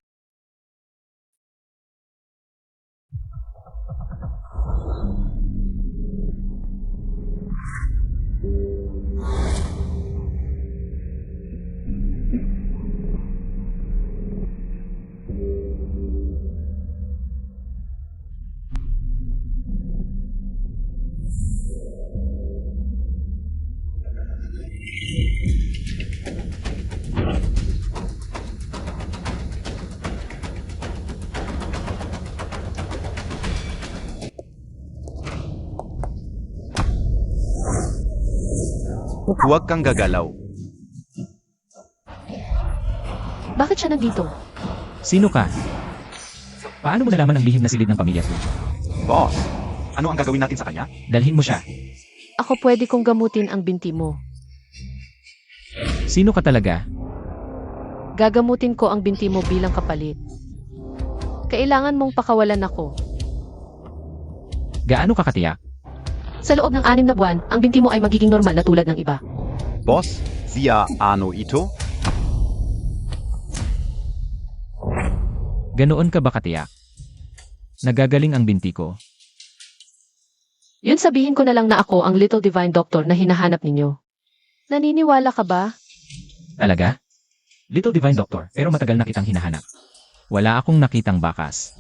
Huwag kang gagalaw. Bakit siya nandito? Sino ka? Paano mo nalaman ang lihim na silid ng pamilya ko? Boss, ano ang gagawin natin sa kanya? Dalhin mo siya. Ako pwede kong gamutin ang binti mo. Sino ka talaga? Gagamutin ko ang binti mo bilang kapalit. Kailangan mong pakawalan ako. Gaano ka katiyak? Sa loob ng 6 na buwan, ang binti mo ay magiging normal na tulad ng iba. Boss, siya ano ito? Ganoon ka ba katiyak? Nagagaling ang binti ko. Yun sabihin ko na lang na ako ang Little Divine Doctor na hinahanap ninyo. Naniniwala ka ba? Talaga? Little Divine Doctor, pero matagal na kitang hinahanap. Wala akong nakitang bakas.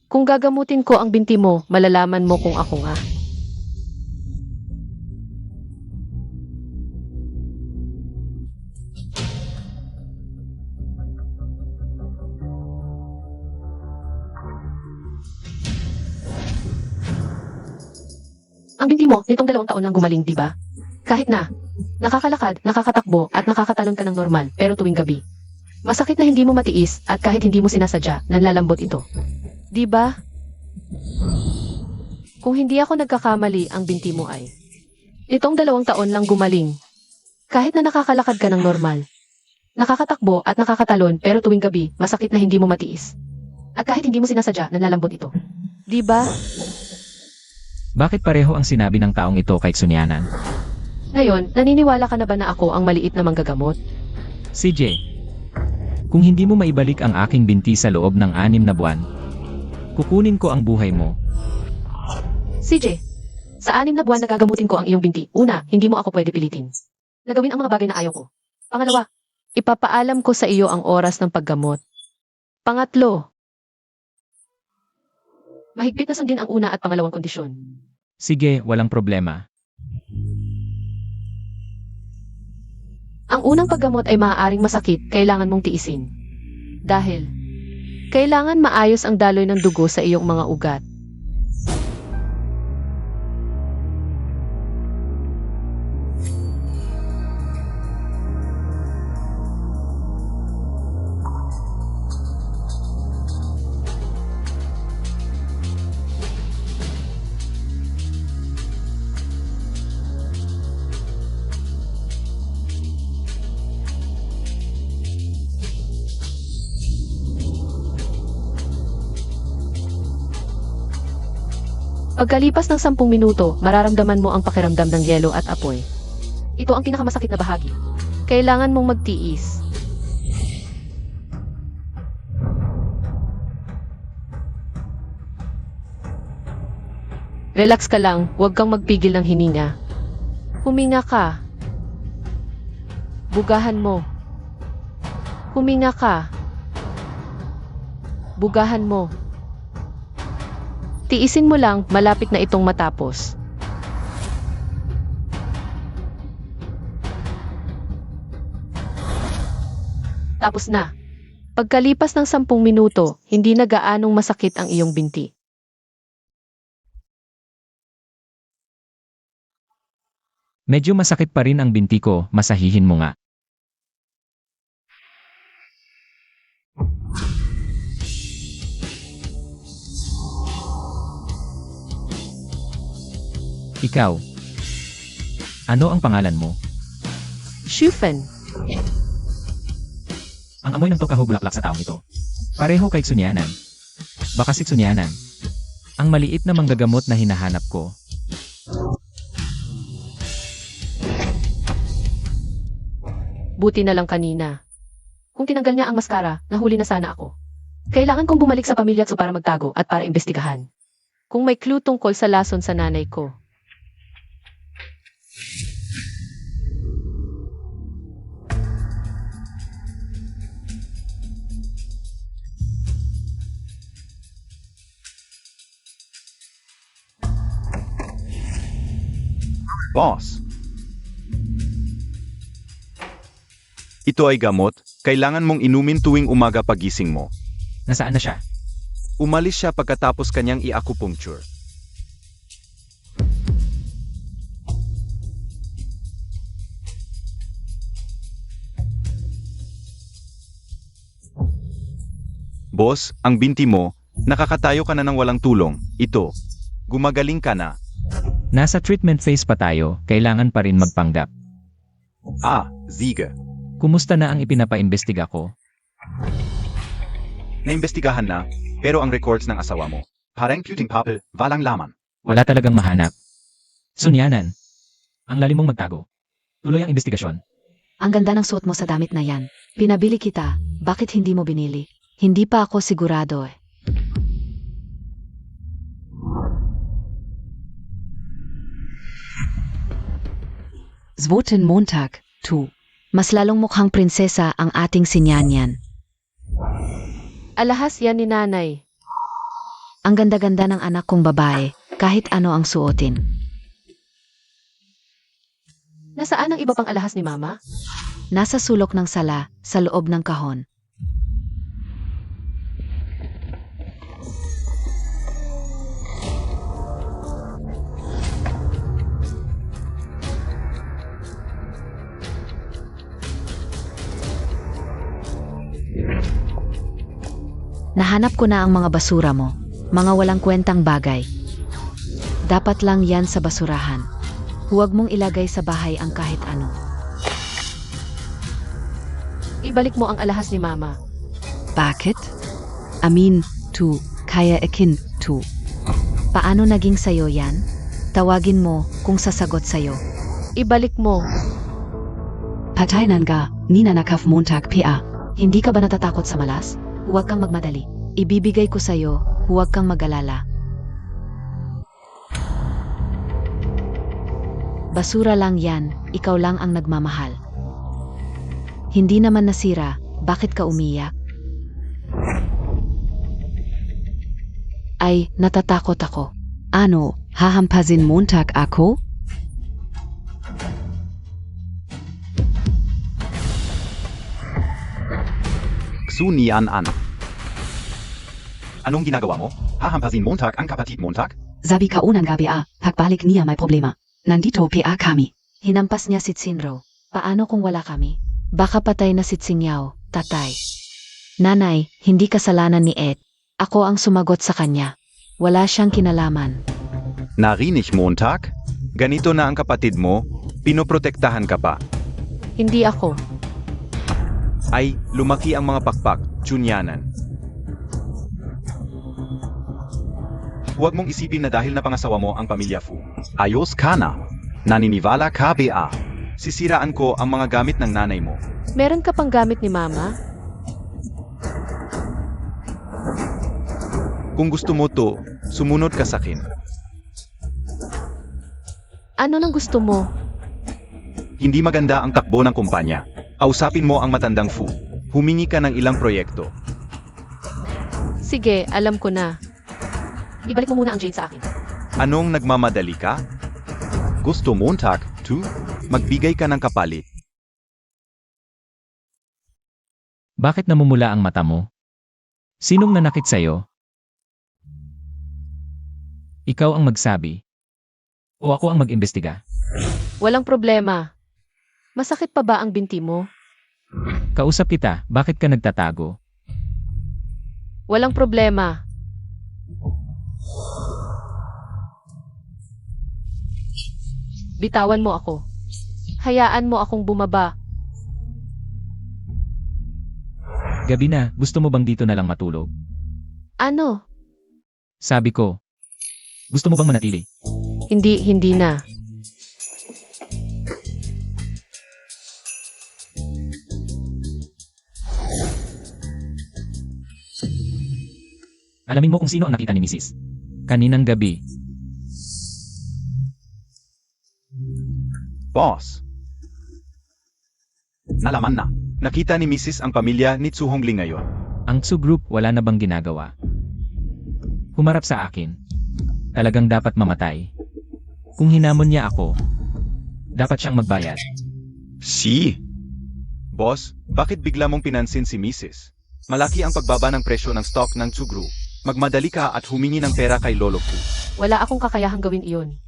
Kung gagamutin ko ang binti mo, malalaman mo kung ako nga. Ang binti mo, nitong 2 taon lang gumaling, di ba? Kahit na, nakakalakad, nakakatakbo, at nakakatalon ka ng normal, pero tuwing gabi. Masakit na hindi mo matiis, at kahit hindi mo sinasadya, nanlalambot ito. Di ba? Kung hindi ako nagkakamali, ang binti mo ay nitong 2 taon lang gumaling. Kahit na nakakalakad ka ng normal, nakakatakbo at nakakatalon, pero tuwing gabi, masakit na hindi mo matiis. At kahit hindi mo sinasadya, nanlalambot ito. Di ba? Bakit pareho ang sinabi ng taong ito kay Tsunyanan? Ngayon, naniniwala ka na ba na ako ang maliit na manggagamot? CJ, kung hindi mo maibalik ang aking binti sa loob ng 6 na buwan, kukunin ko ang buhay mo. CJ, sa 6 na buwan nagagamutin ko ang iyong binti. Una, hindi mo ako pwede pilitin. Nagawin ang mga bagay na ayaw ko. Pangalawa, ipapaalam ko sa iyo ang oras ng paggamot. Pangatlo, mahigpit na sundin ang una at pangalawang kondisyon. Sige, walang problema. Ang unang paggamot ay maaaring masakit, kailangan mong tiisin. Dahil, kailangan maayos ang daloy ng dugo sa iyong mga ugat. Pagkalipas ng 10 minuto, mararamdaman mo ang pakiramdam ng yelo at apoy. Ito ang pinakamasakit na bahagi. Kailangan mong magtiis. Relax ka lang, huwag kang magpigil ng hininga. Huminga ka. Bugahan mo. Huminga ka. Bugahan mo. Tiisin mo lang, malapit na itong matapos. Tapos na. Pagkalipas ng 10 minuto, hindi na gaanong masakit ang iyong binti. Medyo masakit pa rin ang binti ko, masahihin mo nga. Ikaw. Ano ang pangalan mo? Shufen, Ang amoy ng tokaho bulaklak sa taong ito. Pareho kay Tsunyanan. Baka si Tsunyanan. Ang maliit na manggagamot na hinahanap ko. buti na lang kanina. Kung tinanggal niya ang maskara, nahuli na sana ako. Kailangan kong bumalik sa pamilya ko para magtago at para imbestigahan. Kung may clue tungkol sa lason sa nanay ko. Boss. Ito ay gamot, kailangan mong inumin tuwing umaga pagising mo. Nasaan na siya? Umalis siya pagkatapos kanyang i-acupuncture. Boss, ang binti mo, nakakatayo ka na ng walang tulong. Ito, gumagaling ka na. Nasa treatment phase pa tayo, kailangan pa rin magpanggap. Ziege. Kumusta na ang ipinapaimbestiga ko? Naimbestigahan na, pero ang records ng asawa mo, parang puting papel, walang laman. Wala talagang mahanap. Sunyanan. Ang lalim mong magtago. Tuloy ang investigasyon. Ang ganda ng suot mo sa damit na yan. Pinabili kita. Bakit hindi mo binili? Hindi pa ako sigurado eh. Zwoten Montag, 2. Mas lalong mukhang prinsesa ang ating sinyanyan. Alahas yan ni nanay. Ang ganda-ganda ng anak kong babae, kahit ano ang suotin. Nasaan ang iba pang alahas ni mama? Nasa sulok ng sala, sa loob ng kahon. Nahanap ko na ang mga basura mo, mga walang kwentang bagay. Dapat lang yan sa basurahan. Huwag mong ilagay sa bahay ang kahit ano. Ibalik mo ang alahas ni mama. Bakit? Amin, tu, kaya ekin, tu. Paano naging sayo yan? Tawagin mo kung sasagot sayo. Ibalik mo. Patayanan ka, ninanakaf Montag PA. Hindi ka ba natatakot sa malas? Huwag kang magmadali. Ibibigay ko sa'yo, huwag kang mag-alala. Basura lang yan, ikaw lang ang nagmamahal. Hindi naman nasira, bakit ka umiyak? Ay, natatakot ako. Ano, hahampasin Montag ako? Xunian an. Anong ginagawa mo? Hahampasin Montag ang kapatid Montag? Sabi ka unang gabi pagbalik niya may problema. Nandito PA kami. Hinampas niya si Tsinro. Paano kung wala kami? Baka patay na si Tsinyaw, tatay. Nanay, hindi kasalanan ni Ed. Ako ang sumagot sa kanya. Wala siyang kinalaman. Narinig Montag? Ganito na ang kapatid mo, pinoprotektahan ka pa. Hindi ako. Ay, lumaki ang mga pakpak, Chunyanan. Huwag mong isipin na dahil napangasawa mo ang pamilya Fu. Ayos ka na. Naniniwala ka ba? Sisiraan ko ang mga gamit ng nanay mo. Meron ka pang gamit ni mama? Kung gusto mo to, sumunod ka sa akin. Ano nang gusto mo? Hindi maganda ang takbo ng kumpanya. Kausapin mo ang matandang Fu. Humingi ka ng ilang proyekto. Sige, alam ko na. Ibalik mo muna ang jade sa akin. Anong nagmamadali ka? Gusto Montag, 2? Magbigay ka ng kapalit. Bakit namumula ang mata mo? Sinong nanakit sa'yo? Ikaw ang magsabi. O ako ang mag-imbestiga? Walang problema. Masakit pa ba ang binti mo? Kausap kita, bakit ka nagtatago? Walang problema. Bitawan mo ako. Hayaan mo akong bumaba. Gabi na, gusto mo bang dito na lang matulog? Ano? Sabi ko. Gusto mo bang manatili? Hindi na. Alamin mo kung sino ang nakita ni Mrs. Kaninang gabi. Boss. Nalaman na. Nakita ni Mrs. ang pamilya ni Tsu Hongli ngayon. Ang Tsu Group wala na bang ginagawa? Humarap sa akin. Talagang dapat mamatay. Kung hinamon niya ako, dapat siyang magbayad. Si? Boss, bakit bigla mong pinansin si Mrs.? Malaki ang pagbaba ng presyo ng stock ng Tsu Group. Magmadali ka at humingi ng pera kay Lolo Fu. Wala akong kakayahang gawin iyon.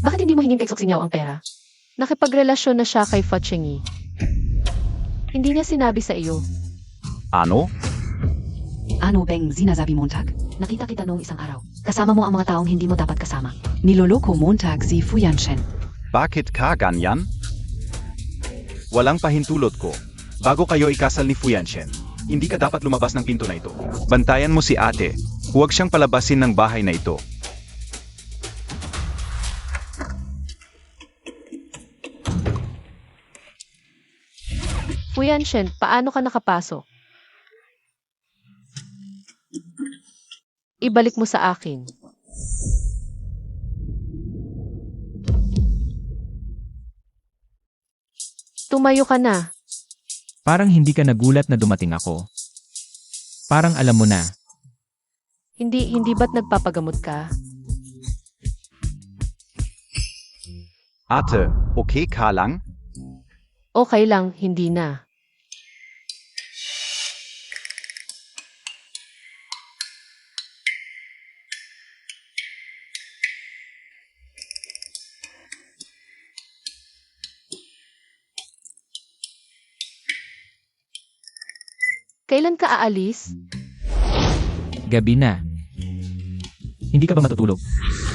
Bakit hindi mo hingin kay Soxinyaw ang pera? Nakipagrelasyon na siya kay Fa Chengyi. Hindi niya sinabi sa iyo. Ano? Ano bang sinasabi Montag? Nakita kita noong isang araw. Kasama mo ang mga taong hindi mo dapat kasama. Niloloko Montag si Fu Yanshen. Bakit ka ganyan? Walang pahintulot ko. Bago kayo ikasal ni Fu Yanshen, hindi ka dapat lumabas ng pinto na ito. Bantayan mo si ate. Huwag siyang palabasin ng bahay na ito. Fu Yanshen, paano ka nakapasok? Ibalik mo sa akin. Tumayo ka na. Parang hindi ka nagulat na dumating ako. Parang alam mo na. Hindi ba't nagpapagamot ka? Ate, okay ka lang? Okay lang, hindi na. Kailan ka aalis? Gabi na. Hindi ka ba matutulog?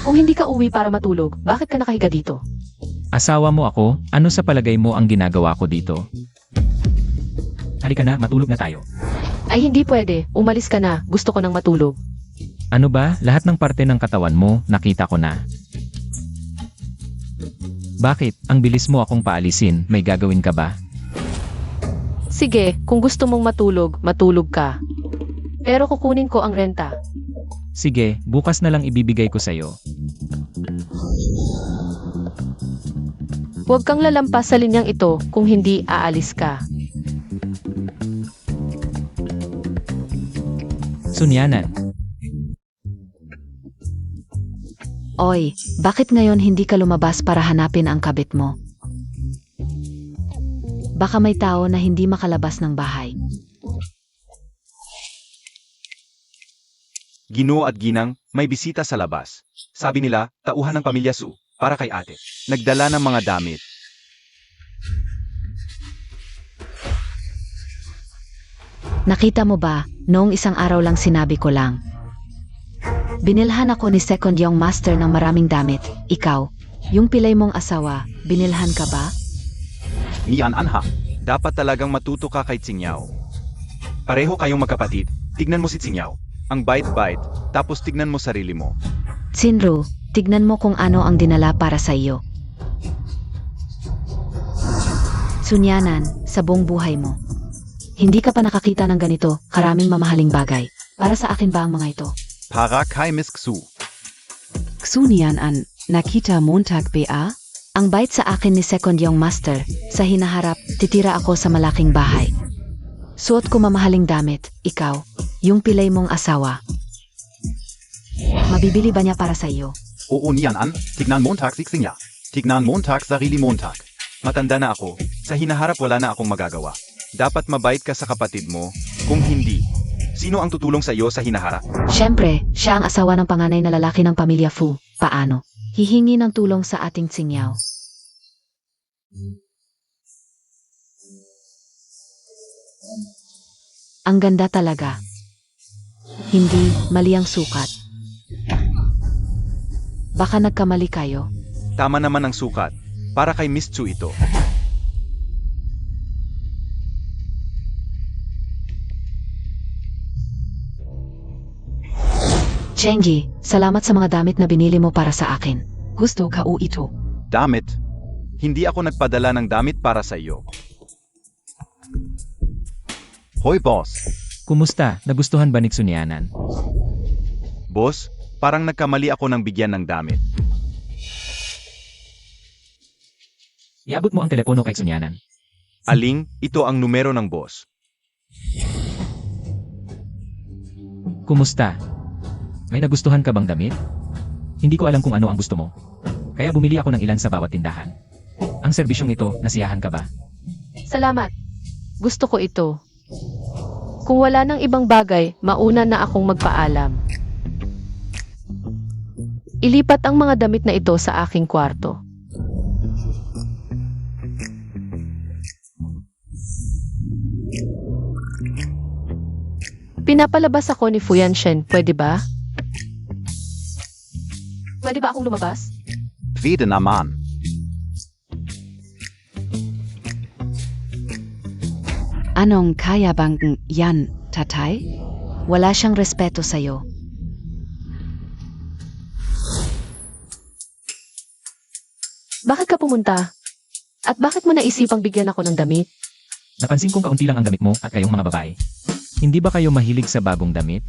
Kung hindi ka uwi para matulog, bakit ka nakahiga dito? Asawa mo ako, ano sa palagay mo ang ginagawa ko dito? Halika na, matulog na tayo. Ay hindi pwede, umalis ka na, gusto ko nang matulog. Ano ba, lahat ng parte ng katawan mo, nakita ko na. Bakit, ang bilis mo akong paalisin, may gagawin ka ba? Sige, kung gusto mong matulog, matulog ka. Pero kukunin ko ang renta. Sige, bukas na lang ibibigay ko sa'yo. Huwag kang lalampas sa linyang ito kung hindi aalis ka. Sunyanan. Oy, bakit ngayon hindi ka lumabas para hanapin ang kabit mo? Baka may tao na hindi makalabas ng bahay. Ginoo at ginang, may bisita sa labas. Sabi nila, tauhan ng pamilya Su, para kay ate. Nagdala ng mga damit. Nakita mo ba, noong isang araw lang sinabi ko lang. Binilhan ako ni Second Young Master ng maraming damit. Ikaw, yung pilay mong asawa, binilhan ka ba? Niyan anha. Dapat talagang matuto ka kay Tsingyaw. Pareho kayong magkapatid, tignan mo si Tsingyaw. Ang bait-bait, tapos tignan mo sarili mo. Tsinru, tignan mo kung ano ang dinala para sa iyo. Sunyanan, sa buong buhay mo. Hindi ka pa nakakita ng ganito, karaming mamahaling bagay. Para sa akin ba ang mga ito? Para kay Miss Xu. Xunian an, nakita Montag ba? Ang bait sa akin ni Second Young Master, sa hinaharap, titira ako sa malaking bahay. Suot ko mamahaling damit, ikaw, yung pilay mong asawa. Mabibili ba niya para sa iyo? Oo niyan an, tignan Montag si Xingya. Tignan Montag sarili Montag. Matanda na ako, sa hinaharap wala na akong magagawa. Dapat mabait ka sa kapatid mo. Kung hindi, sino ang tutulong sa iyo sa hinaharap? Siyempre, siya ang asawa ng panganay na lalaki ng pamilya Fu. Paano? Hihingi ng tulong sa ating Tsingyaw. Ang ganda talaga. Hindi, mali ang sukat. Baka nagkamali kayo. Tama naman ang sukat. Para kay Miss Chu ito. Chenji, salamat sa mga damit na binili mo para sa akin. Gusto ka o ito? Damit. Hindi ako nagpadala ng damit para sa iyo. Hoy boss. Kumusta? Nagustuhan ba ni Tsunyanan? Boss, parang nagkamali ako ng bigyan ng damit. Iabot mo ang telepono kay Tsunyanan. Aling, ito ang numero ng boss. Kumusta? May nagustuhan ka bang damit? Hindi ko alam kung ano ang gusto mo. Kaya bumili ako ng ilan sa bawat tindahan. Ang serbisyong ito, nasiyahan ka ba? Salamat. Gusto ko ito. Kung wala ng ibang bagay, mauna na akong magpaalam. Ilipat ang mga damit na ito sa aking kwarto. Pinapalabas ako ni Fuyanshen, pwede ba? Pwede ba akong lumabas? Pwede naman. Anong kaya bang yan, tatay? Wala siyang respeto sa'yo. Bakit ka pumunta? At bakit mo naisipang bigyan ako ng damit? Napansin kong kaunti lang ang damit mo at kayong mga babae. Hindi ba kayo mahilig sa bagong damit?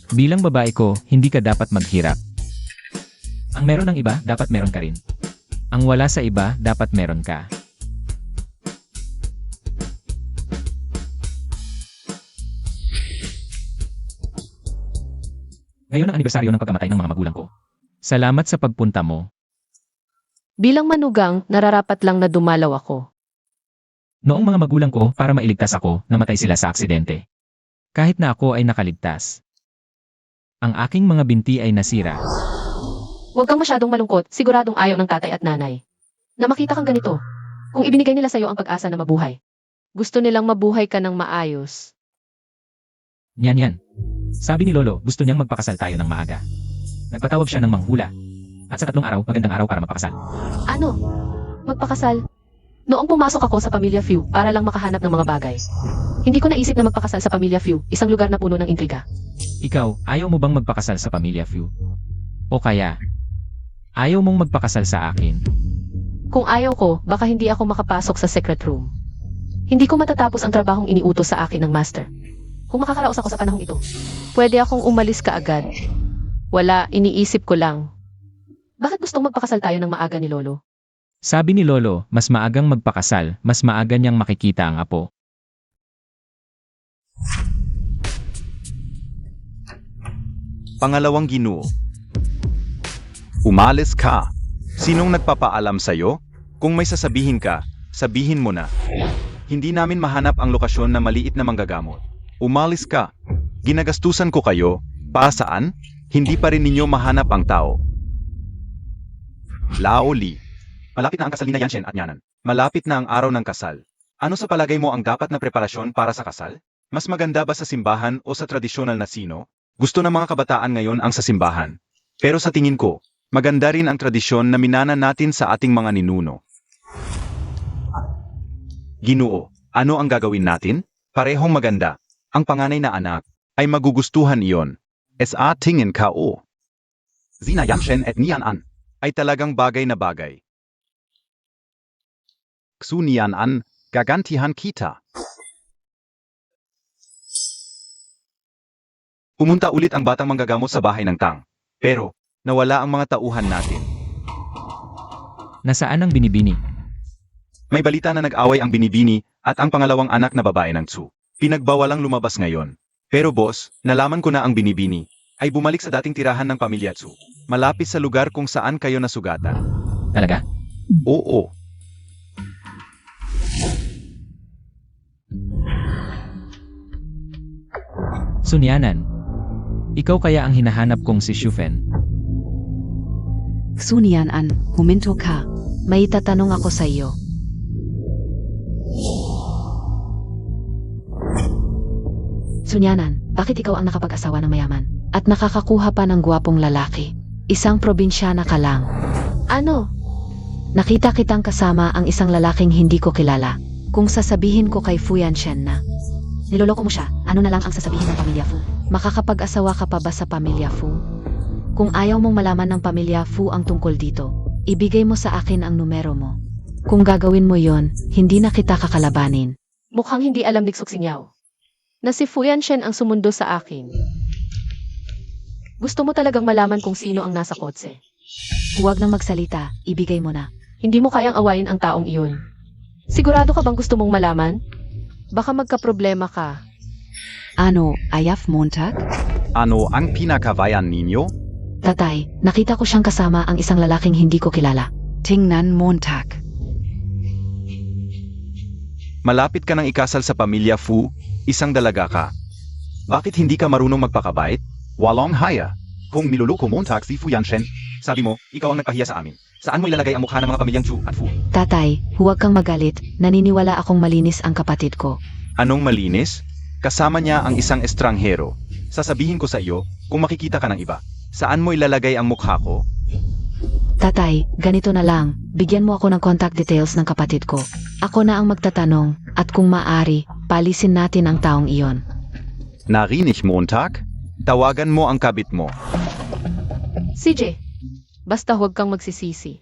Bilang babae ko, hindi ka dapat maghirap. Ang meron ng iba, dapat meron ka rin. Ang wala sa iba, dapat meron ka. Ngayon ang anibersaryo ng pagkamatay ng mga magulang ko. Salamat sa pagpunta mo. Bilang manugang, nararapat lang na dumalaw ako. Noong mga magulang ko para mailigtas ako, namatay sila sa aksidente. Kahit na ako ay nakaligtas. Ang aking mga binti ay nasira. Huwag kang masyadong malungkot, siguradong ayaw ng tatay at nanay. Na makita kang ganito, kung ibinigay nila sa'yo ang pag-asa na mabuhay. Gusto nilang mabuhay ka ng maayos. Yan. Sabi ni Lolo, gusto niyang magpakasal tayo ng maaga. Nagpatawag siya ng manghula. At sa 3 araw, magandang araw para magpakasal. Ano? Magpakasal? Noong pumasok ako sa Pamilya Few para lang makahanap ng mga bagay. Hindi ko naisip na magpakasal sa Pamilya Few, isang lugar na puno ng intriga. Ikaw, ayaw mo bang magpakasal sa pamilya Few? O kaya, ayaw mong magpakasal sa akin? Kung ayaw ko, baka hindi ako makapasok sa secret room. Hindi ko matatapos ang trabahong iniutos sa akin ng master. Kung makakaraos ako sa panahong ito, pwede akong umalis kaagad. Wala, iniisip ko lang. Bakit gustong magpakasal tayo ng maaga ni Lolo? Sabi ni Lolo, mas maagang magpakasal, mas maaga niyang makikita ang apo. Pangalawang Ginoo. Umalis ka. Sinong nagpapaalam sa'yo? Kung may sasabihin ka, sabihin mo na. Hindi namin mahanap ang lokasyon na maliit na manggagamot. Umalis ka. Ginagastusan ko kayo. Para saan? Hindi pa rin ninyo mahanap ang tao. Laoli. Malapit na ang kasal ni Yanshen at Nyanan. Malapit na ang araw ng kasal. Ano sa palagay mo ang dapat na preparasyon para sa kasal? Mas maganda ba sa simbahan o sa tradisyonal na sino? Gusto ng mga kabataan ngayon ang sa simbahan. Pero sa tingin ko, maganda rin ang tradisyon na minana natin sa ating mga ninuno. Ginoo, ano ang gagawin natin? Parehong maganda. Ang panganay na anak ay magugustuhan iyon. Sa tingin ka o. Zina Yanshen at Nianan ay talagang bagay na bagay. Ksunianan, gagantihan kita. Pumunta ulit ang batang manggagamot sa bahay ng Tang. Pero, nawala ang mga tauhan natin. Nasaan ang binibini? May balita na nag-away ang binibini at ang pangalawang anak na babae ng Tsu. Pinagbawalang lumabas ngayon. Pero boss, nalaman ko na ang binibini ay bumalik sa dating tirahan ng pamilya Tsu. Malapit sa lugar kung saan kayo nasugatan. Talaga? Oo. Sunyanan. Ikaw kaya ang hinahanap kong si Shufen. Sunyanan, huminto ka. May itatanong ako sa iyo. Sunyanan, bakit ikaw ang nakapag-asawa ng mayaman? At nakakakuha pa ng gwapong lalaki? Isang probinsyana ka lang. Ano? Nakita kitang kasama ang isang lalaking hindi ko kilala. Kung sasabihin ko kay Fu Yanshen na niloloko mo siya, ano na lang ang sasabihin ng pamilya Fu? Makakapag-asawa ka pa ba sa pamilya Fu? Kung ayaw mong malaman ng pamilya Fu ang tungkol dito, ibigay mo sa akin ang numero mo. Kung gagawin mo yon, hindi na kita kakalabanin. Mukhang hindi alam ni Xingqiao na si Fu Yanshen ang sumundo sa akin. Gusto mo talagang malaman kung sino ang nasa kotse. Huwag nang magsalita, ibigay mo na. Hindi mo kayang awayin ang taong iyon. Sigurado ka bang gusto mong malaman? Baka magkaproblema ka. Ano, Ayaf Montag? Ano ang pinakawayan ninyo? Tatay, nakita ko siyang kasama ang isang lalaking hindi ko kilala. Tingnan Montag. Malapit ka nang ikasal sa pamilya Fu, isang dalaga ka. Bakit hindi ka marunong magpakabait? Walong haya. Kung niluloko mo si Fu Yanshen, sabi mo, ikaw ang nagpahiya sa amin. Saan mo ilalagay ang mukha ng mga pamilyang Chu at Fu? Tatay, huwag kang magalit. Naniniwala akong malinis ang kapatid ko. Anong malinis? Kasama niya ang isang estranghero. Sasabihin ko sa iyo, kung makikita ka ng iba, saan mo ilalagay ang mukha ko? Tatay, ganito na lang. Bigyan mo ako ng contact details ng kapatid ko. Ako na ang magtatanong, at kung maaari, palisin natin ang taong iyon. Narinig Montag? Tawagan mo ang kabit mo. CJ, basta huwag kang magsisisi.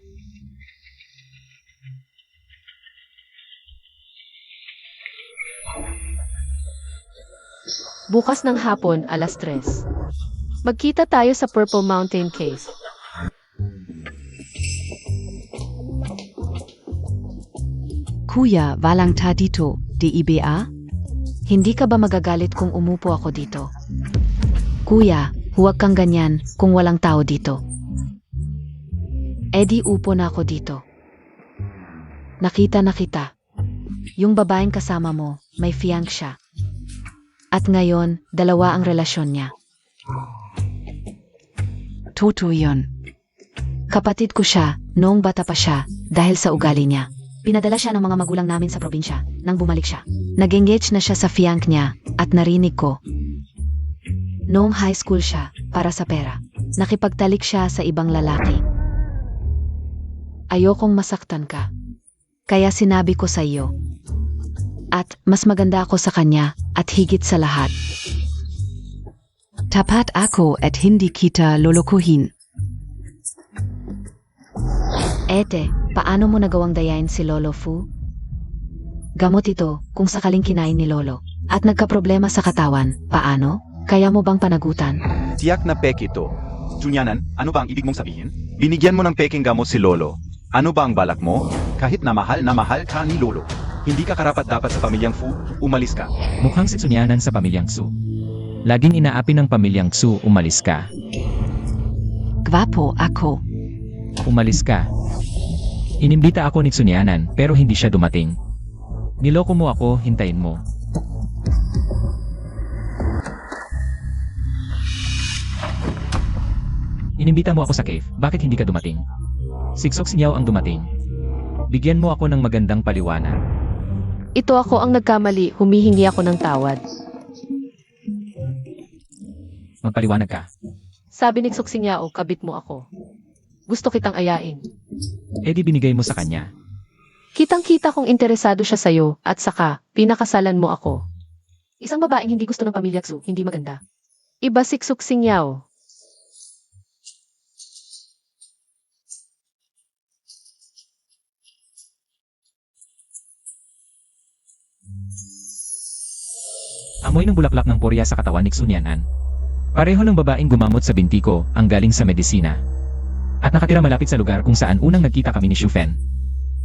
Bukas ng hapon, 3:00. Magkita tayo sa Purple Mountain Cave. Kuya, walang ta dito, DIBA? Hindi ka ba magagalit kung umupo ako dito? Kuya, huwag kang ganyan kung walang tao dito. Eddie, upo na ako dito. Nakita na kita. Yung babaeng kasama mo, may fiancé siya. At ngayon, 2 ang relasyon niya. Totoo yun. Kapatid ko siya, noong bata pa siya, dahil sa ugali niya. Pinadala siya ng mga magulang namin sa probinsya, nang bumalik siya. Nag-engage na siya sa fiancé niya, at narinig ko. Noong high school siya, para sa pera, nakipagtalik siya sa ibang lalaki. Ayokong masaktan ka. Kaya sinabi ko sa iyo. At mas maganda ako sa kanya, at higit sa lahat. Tapat ako at hindi kita lolokohin. Ete, paano mo nagawang dayain si Lolo Fu? Gamot ito kung sakaling kinain ni Lolo. At nagkaproblema sa katawan, paano? Kaya mo bang panagutan? Tiyak na pek ito. Sunyanan, ano ba ang ibig mong sabihin? Binigyan mo ng peking gamot si Lolo. Ano ba ang balak mo? Kahit na mahal ka ni Lolo. Hindi ka karapat-dapat sa pamilyang Fu, umalis ka. Mukhang si Sunyanan sa pamilyang Su. Laging inaapi ng pamilyang Su, umalis ka. Gwapo ako. Umalis ka. Inimbita ako ni Sunyanan pero hindi siya dumating. Niloko mo ako, hintayin mo. Inimbita mo ako sa cave, bakit hindi ka dumating? Si Xingqiao ang dumating. Bigyan mo ako ng magandang paliwanag. Ito ako ang nagkamali, humihingi ako ng tawad. Magpaliwanag ka. Sabi ni Xingqiao, kabit mo ako. Gusto kitang ayain. Eh di binigay mo sa kanya. Kitang-kita kong interesado siya sa'yo, at saka, pinakasalan mo ako. Isang babaeng hindi gusto ng pamilya Xu, hindi maganda. Iba si Xingqiao. Amoy ng bulaklak ng porya sa katawan ni Sunyanan. Pareho ng babaeng gumamot sa binti ko, ang galing sa medisina. At nakatira malapit sa lugar kung saan unang nagkita kami ni Shufen.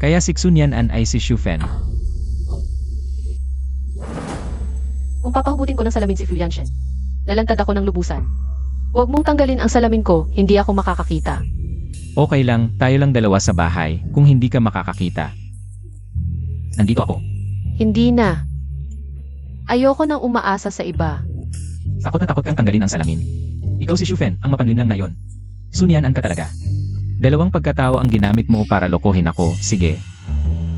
Kaya si Sunyanan ay si Shufen. Kung papahubutin ko ng salamin si Fu Yanshen, lalantad ako ng lubusan. Huwag mong tanggalin ang salamin ko, hindi ako makakakita. Okay lang, tayo lang dalawa sa bahay, kung hindi ka makakakita. Nandito ako. Hindi na. Ayoko nang umaasa sa iba. Takot na takot kang tanggalin ang salamin. Ikaw si Shufen, ang mapanlinlang na yon. Sunyanan ka talaga. 2 pagkatao ang ginamit mo para lokohin ako, sige.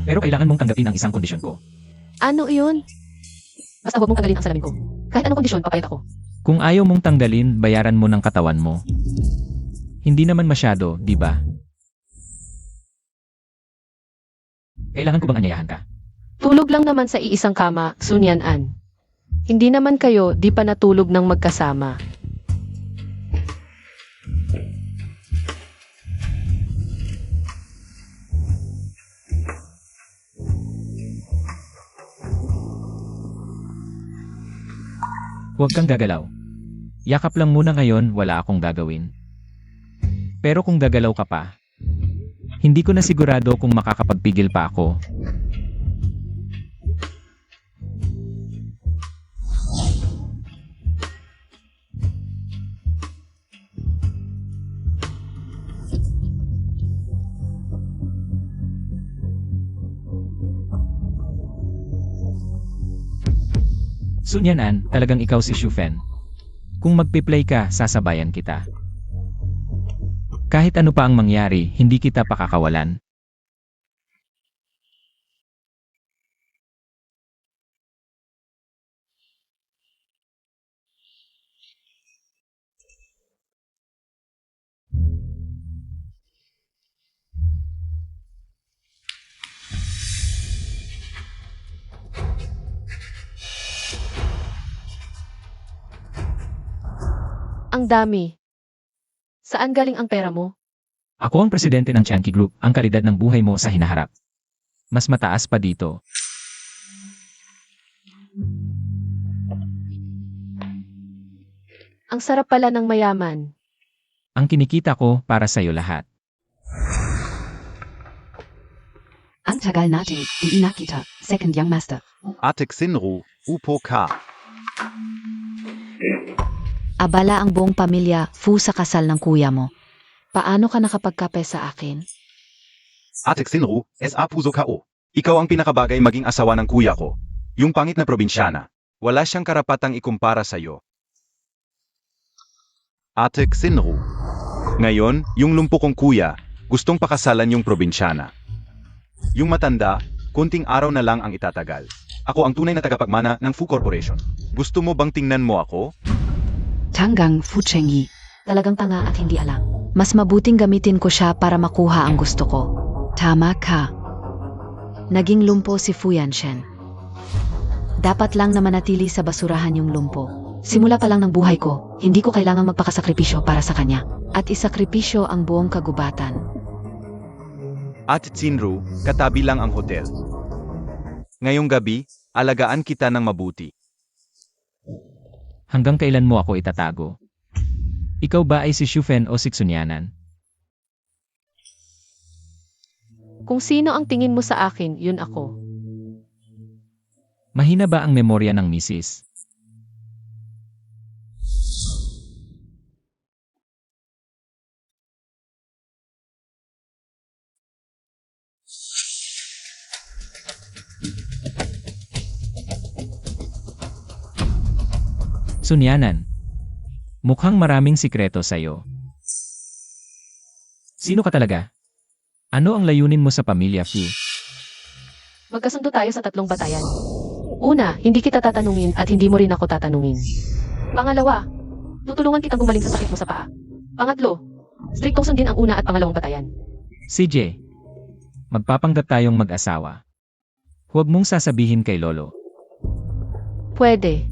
Pero kailangan mong tanggapin ang isang kondisyon ko. Ano iyon? Basta huwag mong tanggalin ang salamin ko. Kahit anong kondisyon, papayag ako. Kung ayaw mong tanggalin, bayaran mo ng katawan mo. Hindi naman masyado, di ba? Kailangan ko bang anyayahan ka? Tulog lang naman sa iisang kama, Sunyan-an. Hindi naman kayo di pa natulog ng magkasama. Huwag kang gagalaw. Yakap lang muna ngayon, wala akong gagawin. Pero kung gagalaw ka pa, hindi ko na sigurado kung makakapagpigil pa ako. Sunyanan, talagang ikaw si Shufen. Kung magpi-play ka, sasabayan kita. Kahit ano pa ang mangyari, hindi kita pakakawalan. Ang dami. Saan galing ang pera mo? Ako ang presidente ng Chanki Group, ang kalidad ng buhay mo sa hinaharap. Mas mataas pa dito. Ang sarap pala ng mayaman. Ang kinikita ko para sa'yo lahat. Ang tagal natin, di nakita, second young master. Atik Sinru, Upo Ka. Abala ang buong pamilya, Fu sa kasal ng kuya mo. Paano ka nakapagkape sa akin? Atik Sinru, S.A. Puzo Kao. Ikaw ang pinakabagay maging asawa ng kuya ko. Yung pangit na probinsyana. Wala siyang karapatang ikumpara sa'yo. Atik Sinru. Ngayon, yung lumpo kong kuya, gustong pakasalan yung probinsyana. Yung matanda, kunting araw na lang ang itatagal. Ako ang tunay na tagapagmana ng Fu Corporation. Gusto mo bang tingnan mo ako? Tanggang Fu Chengi. Talagang tanga at hindi alam. Mas mabuting gamitin ko siya para makuha ang gusto ko. Tama ka. Naging lumpo si Fu Yanshen. Dapat lang na manatili sa basurahan yung lumpo. Simula pa lang ng buhay ko, hindi ko kailangang magpakasakripisyo para sa kanya. At isakripisyo ang buong kagubatan. At Sinru, katabi lang ang hotel. Ngayong gabi, alagaan kita ng mabuti. Hanggang kailan mo ako itatago? Ikaw ba ay si Shufen o si Sunyanan? Kung sino ang tingin mo sa akin, yun ako. Mahina ba ang memorya ng misis? Sunyanan, mukhang maraming sikreto sa'yo. Sino ka talaga? Ano ang layunin mo sa pamilya Fu? Magkasundo tayo sa 3 batayan. Una, hindi kita tatanungin at hindi mo rin ako tatanungin. Pangalawa, tutulungan kitang gumaling sa sakit mo sa paa. Pangatlo, striktong sundin ang una at pangalawang batayan. CJ, magpapanggap tayong mag-asawa. Huwag mong sasabihin kay Lolo. Pwede.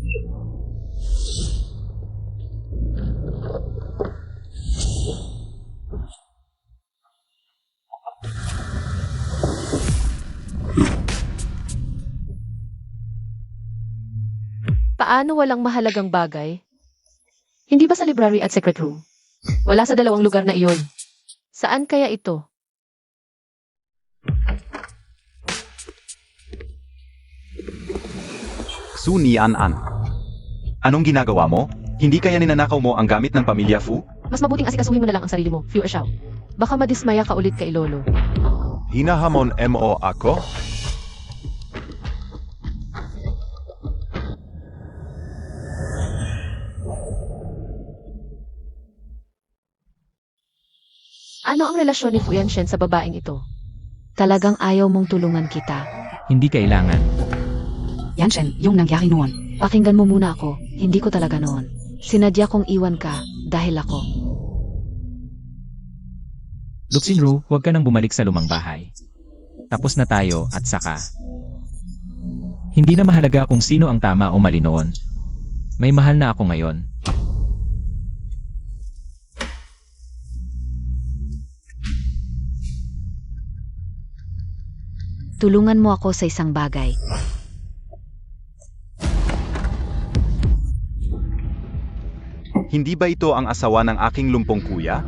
Paano walang mahalagang bagay? Hindi ba sa library at secret room? Wala sa 2 lugar na iyon. Saan kaya ito? Sunyan-an. Anong ginagawa mo? Hindi kaya ninanakaw mo ang gamit ng pamilya Fu? Mas mabuting asikasuhin mo na lang ang sarili mo, Fu Xiao. Baka madismaya ka ulit kay Lolo. Hinahamon mo ako? Ano ang relasyon ni Fu Yanshen sa babaeng ito? Talagang ayaw mong tulungan kita. Hindi kailangan. Yanshen, yung nangyari noon. Pakinggan mo muna ako. Hindi ko talaga noon. Sinadya kong iwan ka dahil ako. Luxinru, huwag ka nang bumalik sa lumang bahay. Tapos na tayo at saka. Hindi na mahalaga kung sino ang tama o mali noon. May mahal na ako ngayon. Tulungan mo ako sa isang bagay. Hindi ba ito ang asawa ng aking lumpong kuya?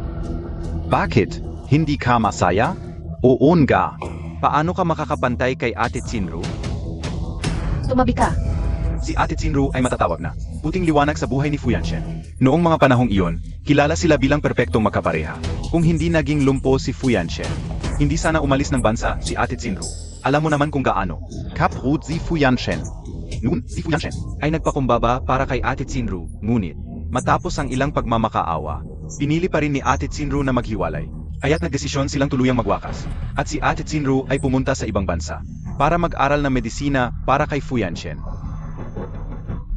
Bakit? Hindi ka masaya? Oo nga. Paano ka makakapantay kay Ate Tsinru? Tumabi ka. Si Ate Tsinru ay matatawag na. Puting liwanag sa buhay ni Fu Yanshen. Noong mga panahong iyon, kilala sila bilang perpektong magkapareha. Kung hindi naging lumpo si Fu Yanshen, hindi sana umalis ng bansa si Ate Tsinru. Alam mo naman kung gaano. Kaprut si Fu Yanshen. Noon, si Fu Yanshen ay nagpakumbaba para kay Ate Tsinru, ngunit matapos ang ilang pagmamakaawa, pinili pa rin ni Ate Tsinru na maghiwalay. Kaya't nagdesisyon silang tuluyang magwakas. At si Ate Tsinru ay pumunta sa ibang bansa para mag-aral ng medisina para kay Fu Yanshen.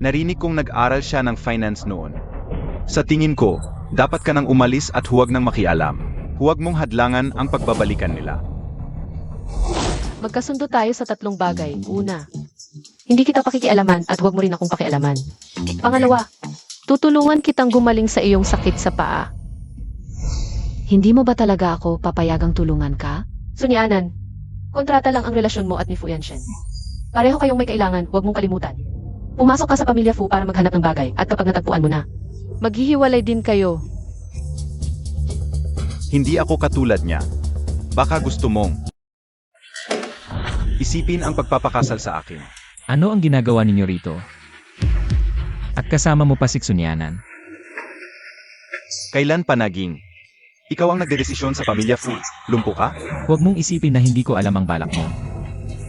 Narinig kong nag-aral siya ng finance noon. Sa tingin ko, dapat ka nang umalis at huwag nang makialam. Huwag mong hadlangan ang pagbabalikan nila. Magkasundo tayo sa tatlong bagay. Una, hindi kita pakikialaman at huwag mo rin akong pakialaman. Pangalawa, tutulungan kitang gumaling sa iyong sakit sa paa. Hindi mo ba talaga ako papayagang tulungan ka? Sunyanan, kontrata lang ang relasyon mo at ni Fu Yanshen. Pareho kayong may kailangan, huwag mong kalimutan. Pumasok ka sa pamilya Fu para maghanap ng bagay at kapag natagpuan mo na, maghihiwalay din kayo. Hindi ako katulad niya. Baka gusto mong isipin ang pagpapakasal sa akin. Ano ang ginagawa ninyo rito? At kasama mo pa si Xunyanan. Kailan pa naging? Ikaw ang nagdedesisyon sa pamilya Fu. Lumpo ka? Huwag mong isipin na hindi ko alam ang balak mo.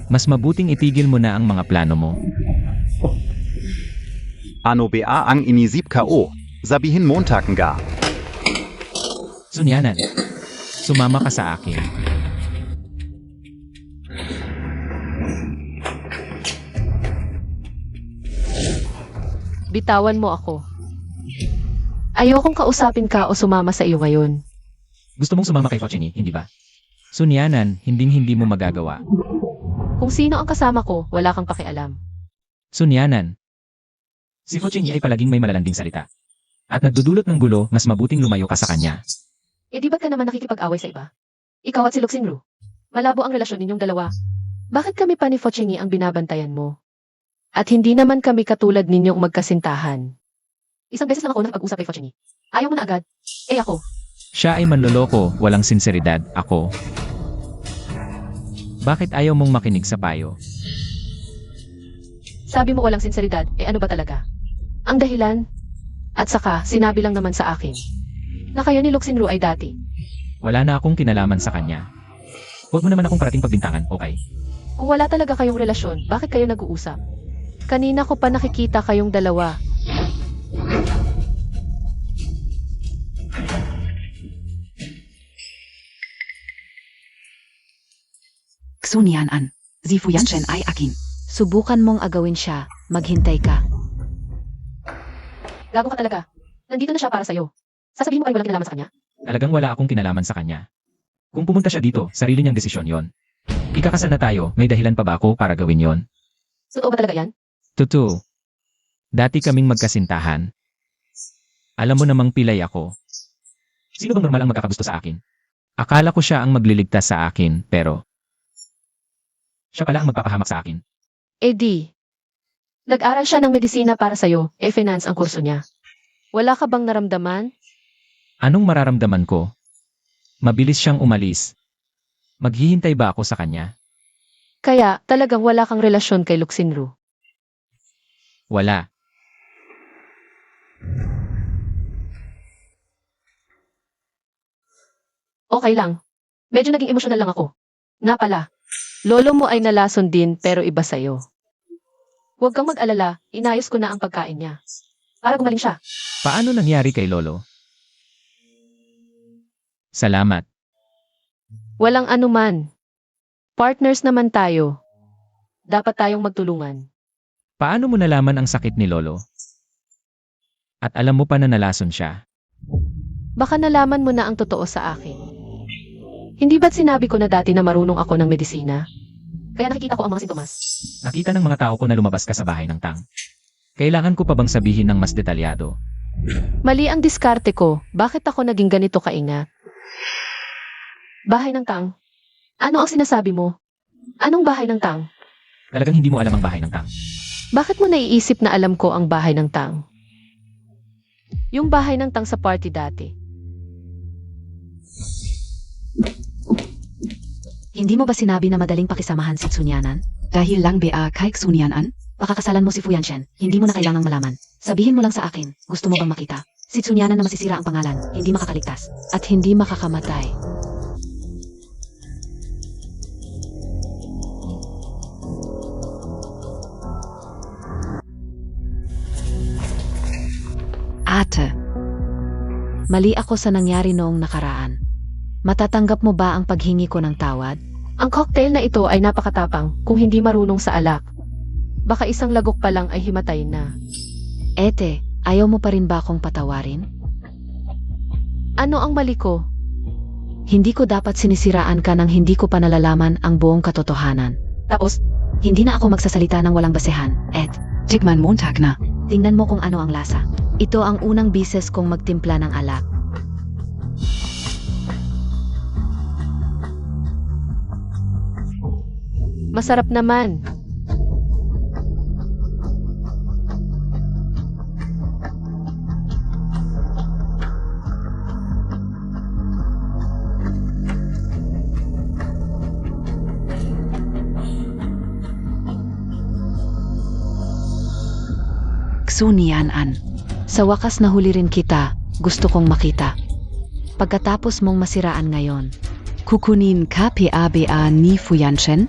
Mas mabuting itigil mo na ang mga plano mo. Ano ba ang inisip ka o? Sabihin Montag nga. Sunyanan, sumama ka sa akin. Bitawan mo ako. Ayokong kausapin ka o sumama sa iyo ngayon. Gusto mong sumama kay Fauchini, hindi ba? Sunyanan, hinding-hindi mo magagawa. Kung sino ang kasama ko, wala kang pakialam. Sunyanan. Si Fauchini ay palaging may malalanding salita. At nagdudulot ng gulo, mas mabuting lumayo ka sa kanya. Eh di ba't ka naman nakikipag-away sa iba? Ikaw at si Luxinru. Malabo ang relasyon ninyong dalawa. Bakit kami pa ni Fauchini ang binabantayan mo? At hindi naman kami katulad ninyong magkasintahan. Isang beses lang ako nakipag-usap kay Fauchini. Ayaw mo na agad. Eh ako, Siya ay manloloko, walang sinseridad, ako. Bakit ayaw mong makinig sa payo? sabi mo walang sinseridad, eh ano ba talaga? Ang dahilan? At saka, sinabi lang naman sa akin na kayo ni Luxinru ay dati. Wala na akong kinalaman sa kanya. Huwag mo naman akong parating pagbintangan, okay? Kung wala talaga kayong relasyon, bakit kayo nag-uusap? Kanina ko pa nakikita kayong dalawa. Xunyanan, si Fu Yanshen ay akin. Subukan mong agawin siya, maghintay ka. Gago ka talaga. Nandito na siya para sa'yo. Sasabihin mo ay walang kinalaman sa kanya? Talagang wala akong kinalaman sa kanya. Kung pumunta siya dito, sarili niyang desisyon yon. Ikakasal na tayo, may dahilan pa ba ako para gawin yon? Totoo ba talaga yan? Totoo. Dati kaming magkasintahan. Alam mo namang pilay ako. Sino bang normal ang magkakagusto sa akin? Akala ko siya ang magliligtas sa akin, pero siya pala ang magpapahamak sa akin. Eh di. Nag-aral siya ng medisina para sa'yo, eh finance ang kurso niya. Wala ka bang naramdaman? Anong mararamdaman ko? Mabilis siyang umalis. Maghihintay ba ako sa kanya? Kaya, talagang wala kang relasyon kay Luxinru. Wala. Okay lang. Medyo naging emosyonal lang ako. Nga pala, lolo mo ay nalason din pero iba sa'yo. Huwag kang mag-alala, inayos ko na ang pagkain niya. Para gumaling siya. Paano nangyari kay Lolo? Salamat. Walang anuman. Partners naman tayo. Dapat tayong magtulungan. Paano mo nalaman ang sakit ni Lolo? At alam mo pa na nalason siya. Baka nalaman mo na ang totoo sa akin. Hindi ba't sinabi ko na dati na marunong ako ng medisina? Kaya nakikita ko ang mga sintomas. Nakita ng mga tao ko na lumabas ka sa bahay ng Tang. Kailangan ko pa bang sabihin ng mas detalyado? Mali ang diskarte ko. Bakit ako naging ganito kaingat? Bahay ng Tang. Ano ang sinasabi mo? Anong bahay ng Tang? Talagang hindi mo alam ang bahay ng Tang. Bakit mo naiisip na alam ko ang bahay ng Tang? Yung bahay ng Tang sa party dati. Hindi mo ba sinabi na madaling pakisamahan si Tsunyanan? Dahil lang bea kay Tsunyanan? Pakakasalan mo si Fu Yanshen. Hindi mo na kailangang malaman. Sabihin mo lang sa akin, gusto mo bang makita? Si Tsunyanan na masisira ang pangalan, hindi makakaligtas, at hindi makakamatay. Ate, mali ako sa nangyari noong nakaraan. Matatanggap mo ba ang paghingi ko ng tawad? Ang cocktail na ito ay napakatapang kung hindi marunong sa alak. Baka isang lagok pa lang ay himatay na. Ete, ayaw mo pa rin ba akong patawarin? Ano ang mali ko? Hindi ko dapat sinisiraan ka nang hindi ko pa nalalaman ang buong katotohanan. Tapos, Hindi na ako magsasalita ng walang basehan, Ed. Tigman Montag na. Tingnan mo kung ano ang lasa. Ito ang unang bises kong magtimpla ng alak. masarap naman. Ksunian-an. Sa wakas nahuli rin kita, gusto kong makita. Pagkatapos mong masiraan ngayon, kukunin ka PABA ni Fu Yanshen?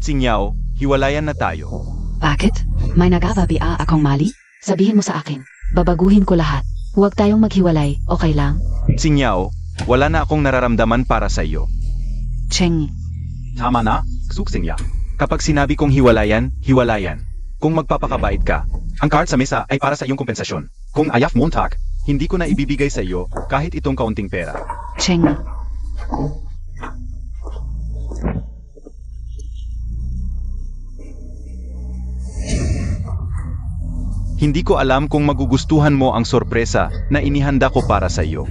Tsingyao, hiwalayan na tayo. Bakit? May nagawa ba akong mali? Sabihin mo sa akin. Babaguhin ko lahat. Huwag tayong maghiwalay, okay lang? Tsingyao, wala na akong nararamdaman para sa iyo. Cheng. Tama na, Suksingya. Kapag sinabi kong hiwalayan, hiwalayan. Kung magpapakabait ka, Ang card sa mesa ay para sa iyong kompensasyon. Kung ayaf Montag, hindi ko na ibibigay sa iyo kahit itong kaunting pera. Cheng. Hindi ko alam kung magugustuhan mo ang sorpresa na inihanda ko para sa iyo.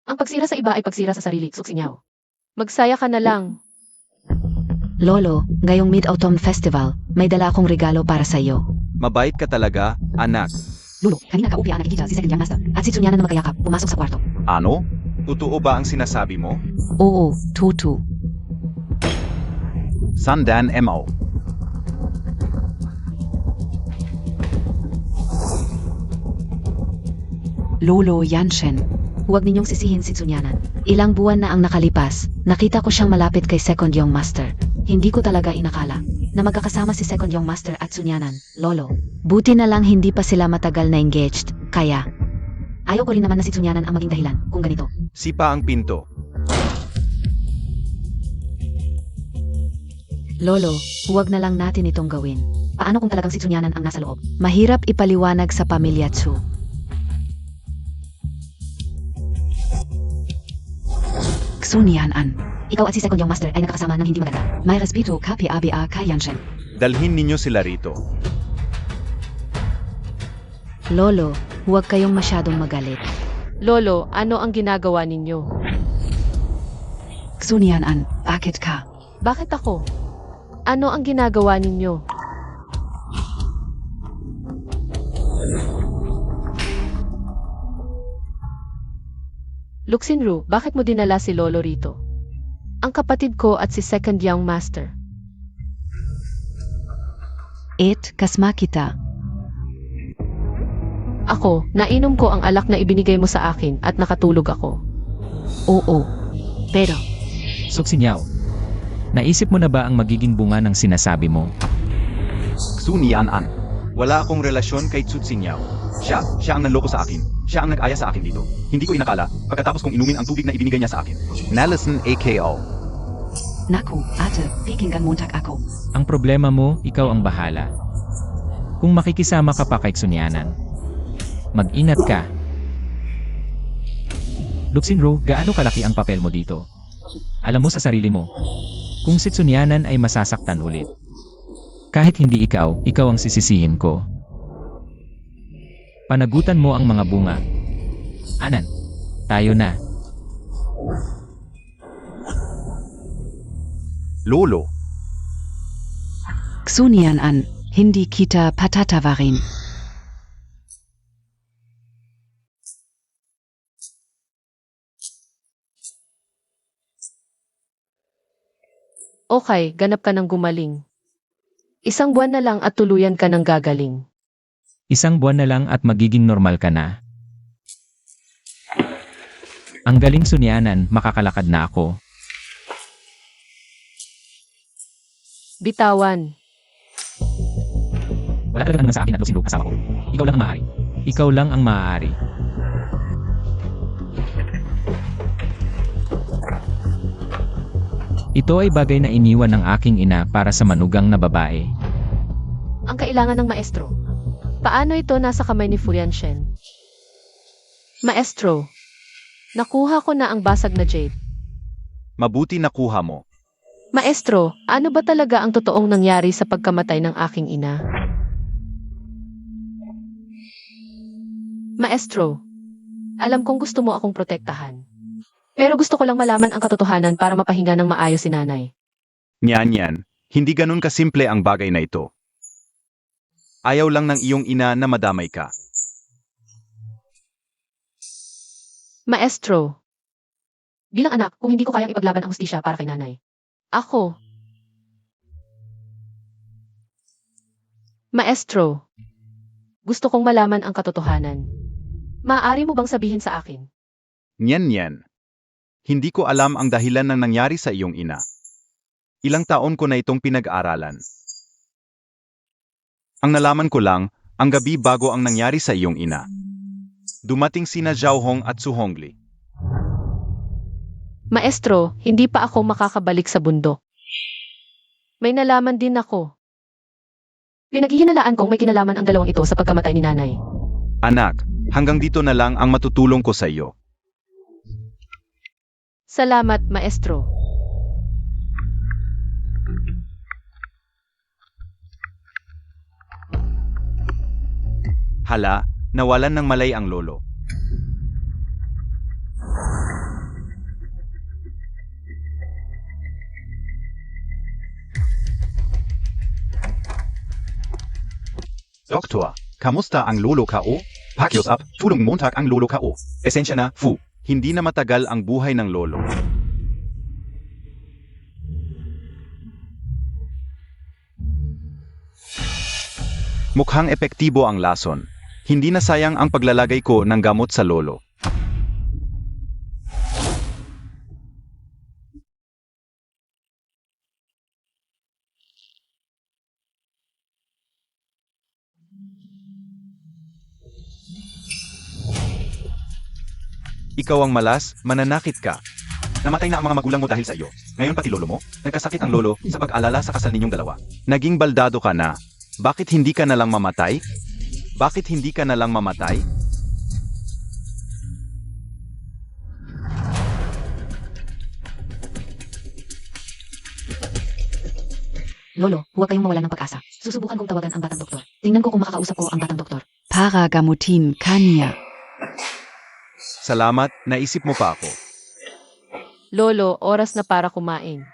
Ang pagsira sa iba ay pagsira sa sarili, Suksinyaw. Magsaya ka na lang. Lolo, ngayong Mid-Autumn Festival, may dala akong regalo para sa iyo. Mabait ka talaga, anak. Lolo, kanina kaupya nakikita si Second Young Master at si Tsunyanan na magkayakap pumasok sa kwarto. Ano? Totoo ba ang sinasabi mo? Oo, tutu. Sandan Mo. Lolo Yanshen. Huwag ninyong sisihin si Tsunyanan. Ilang buwan na ang nakalipas, nakita ko siyang malapit kay Second Young Master. Hindi ko talaga inakala na magkakasama si Second Young Master at Tsunyanan, Lolo. Buti na lang hindi pa sila matagal na engaged, kaya ayaw ko rin naman na si Tsunyanan ang maging dahilan kung ganito. Sipa ang pinto. Lolo, huwag na lang natin itong gawin. Paano kung talagang si Tsunyanan ang nasa loob? Mahirap ipaliwanag sa pamilya Tsu. Ksunian-an. Ikaw at si Second Young Master ay nakakasama ng hindi maganda. May respeto ka PABA kay Yanshen. Dalhin ninyo sila rito. Lolo, huwag kayong masyadong magalit. Lolo, ano ang ginagawa ninyo? Ksunian-an, bakit ka? Bakit ako? Ano ang ginagawa ninyo? Luxinru, bakit mo dinala si Lolo rito? Ang kapatid ko at si Second Young Master. Kasma kita. Ako, nainom ko ang alak na ibinigay mo sa akin at nakatulog ako. Oo. Pero, Suksinyaw. Naisip mo na ba ang magiging bunga ng sinasabi mo? Su Nian-an. Wala akong relasyon kay Tsu Tsinyaw. Siya ang nanloko sa akin. Siya ang nag-aya sa akin dito. Hindi ko inakala, pagkatapos kong inumin ang tubig na ibinigay niya sa akin. Nalison AKO. Naku, ate, pikinggan Montag ako. Ang problema mo, ikaw ang bahala. Kung makikisama ka pa kay Tsunyanan, mag-ingat ka. Luxinro, gaano kalaki ang papel mo dito? Alam mo sa sarili mo, kung si Tsunyanan ay masasaktan ulit. Kahit hindi ikaw ang sisisihin ko. Panagutan mo ang mga bunga. Anan, tayo na. Lolo, Xunian-an, hindi kita patatawarin. Okay, ganap ka ng gumaling. 1 buwan na lang at tuluyan ka ng gagaling. 1 buwan na lang at magiging normal ka na. Ang galing Sunyanan, makakalakad na ako. Bitawan. Wala talaga naman sa akin at Luxinro, kasama ko. Ikaw lang ang maaari. Ikaw lang ang maaari. Ito ay bagay na iniwan ng aking ina para sa manugang na babae. Ang kailangan ng maestro. Paano ito nasa kamay ni Fu Yanchen? Maestro, nakuha ko na ang basag na jade. mabuti nakuha mo. Maestro, ano ba talaga ang totoong nangyari sa pagkamatay ng aking ina? Maestro, alam kong gusto mo akong protektahan. Pero gusto ko lang malaman ang katotohanan para mapahinga ng maayos si nanay. Niyan, hindi ganun kasimple ang bagay na ito. Ayaw lang ng iyong ina na madamay ka. Maestro, bilang anak, kung hindi ko kayang ipaglaban ang hustisya para kay nanay. Ako. Maestro, gusto kong malaman ang katotohanan. Maaari mo bang sabihin sa akin? Niyan. Hindi ko alam ang dahilan ng nangyari sa iyong ina. Ilang taon ko na itong pinag-aralan. Ang nalaman ko lang, ang gabi bago ang nangyari sa iyong ina. Dumating sina Zhao Hong at Su Hongli. Maestro, hindi pa ako makakabalik sa bundok. May nalaman din ako. Pinaghihinalaan kong may kinalaman ang dalawang ito sa pagkamatay ni nanay. Anak, hanggang dito na lang ang matutulong ko sa iyo. Salamat, maestro. Hala, nawalan ng malay ang lolo. Doktor, kamusta ang lolo ko? Pakiusap, tulong Montag ang lolo ko. Esensya na, Fu. Hindi na matagal ang buhay ng lolo. Mukhang epektibo ang lason. Hindi na sayang ang paglalagay ko ng gamot sa lolo. Ikaw ang malas, mananakit ka. Namatay na ang mga magulang mo dahil sa iyo. Ngayon pati lolo mo, nagkasakit ang lolo sa pag-alala sa kasal ninyong dalawa. Naging baldado ka na. Bakit hindi ka na lang mamatay? Bakit hindi ka na lang mamatay? Lolo, huwag kayong mawala ng pag-asa. Susubukan kong tawagan ang batang doktor. Tingnan ko kung makakausap ko ang batang doktor. Para gamutin kanya. Salamat, naisip mo pa ako. Lolo, oras na para kumain.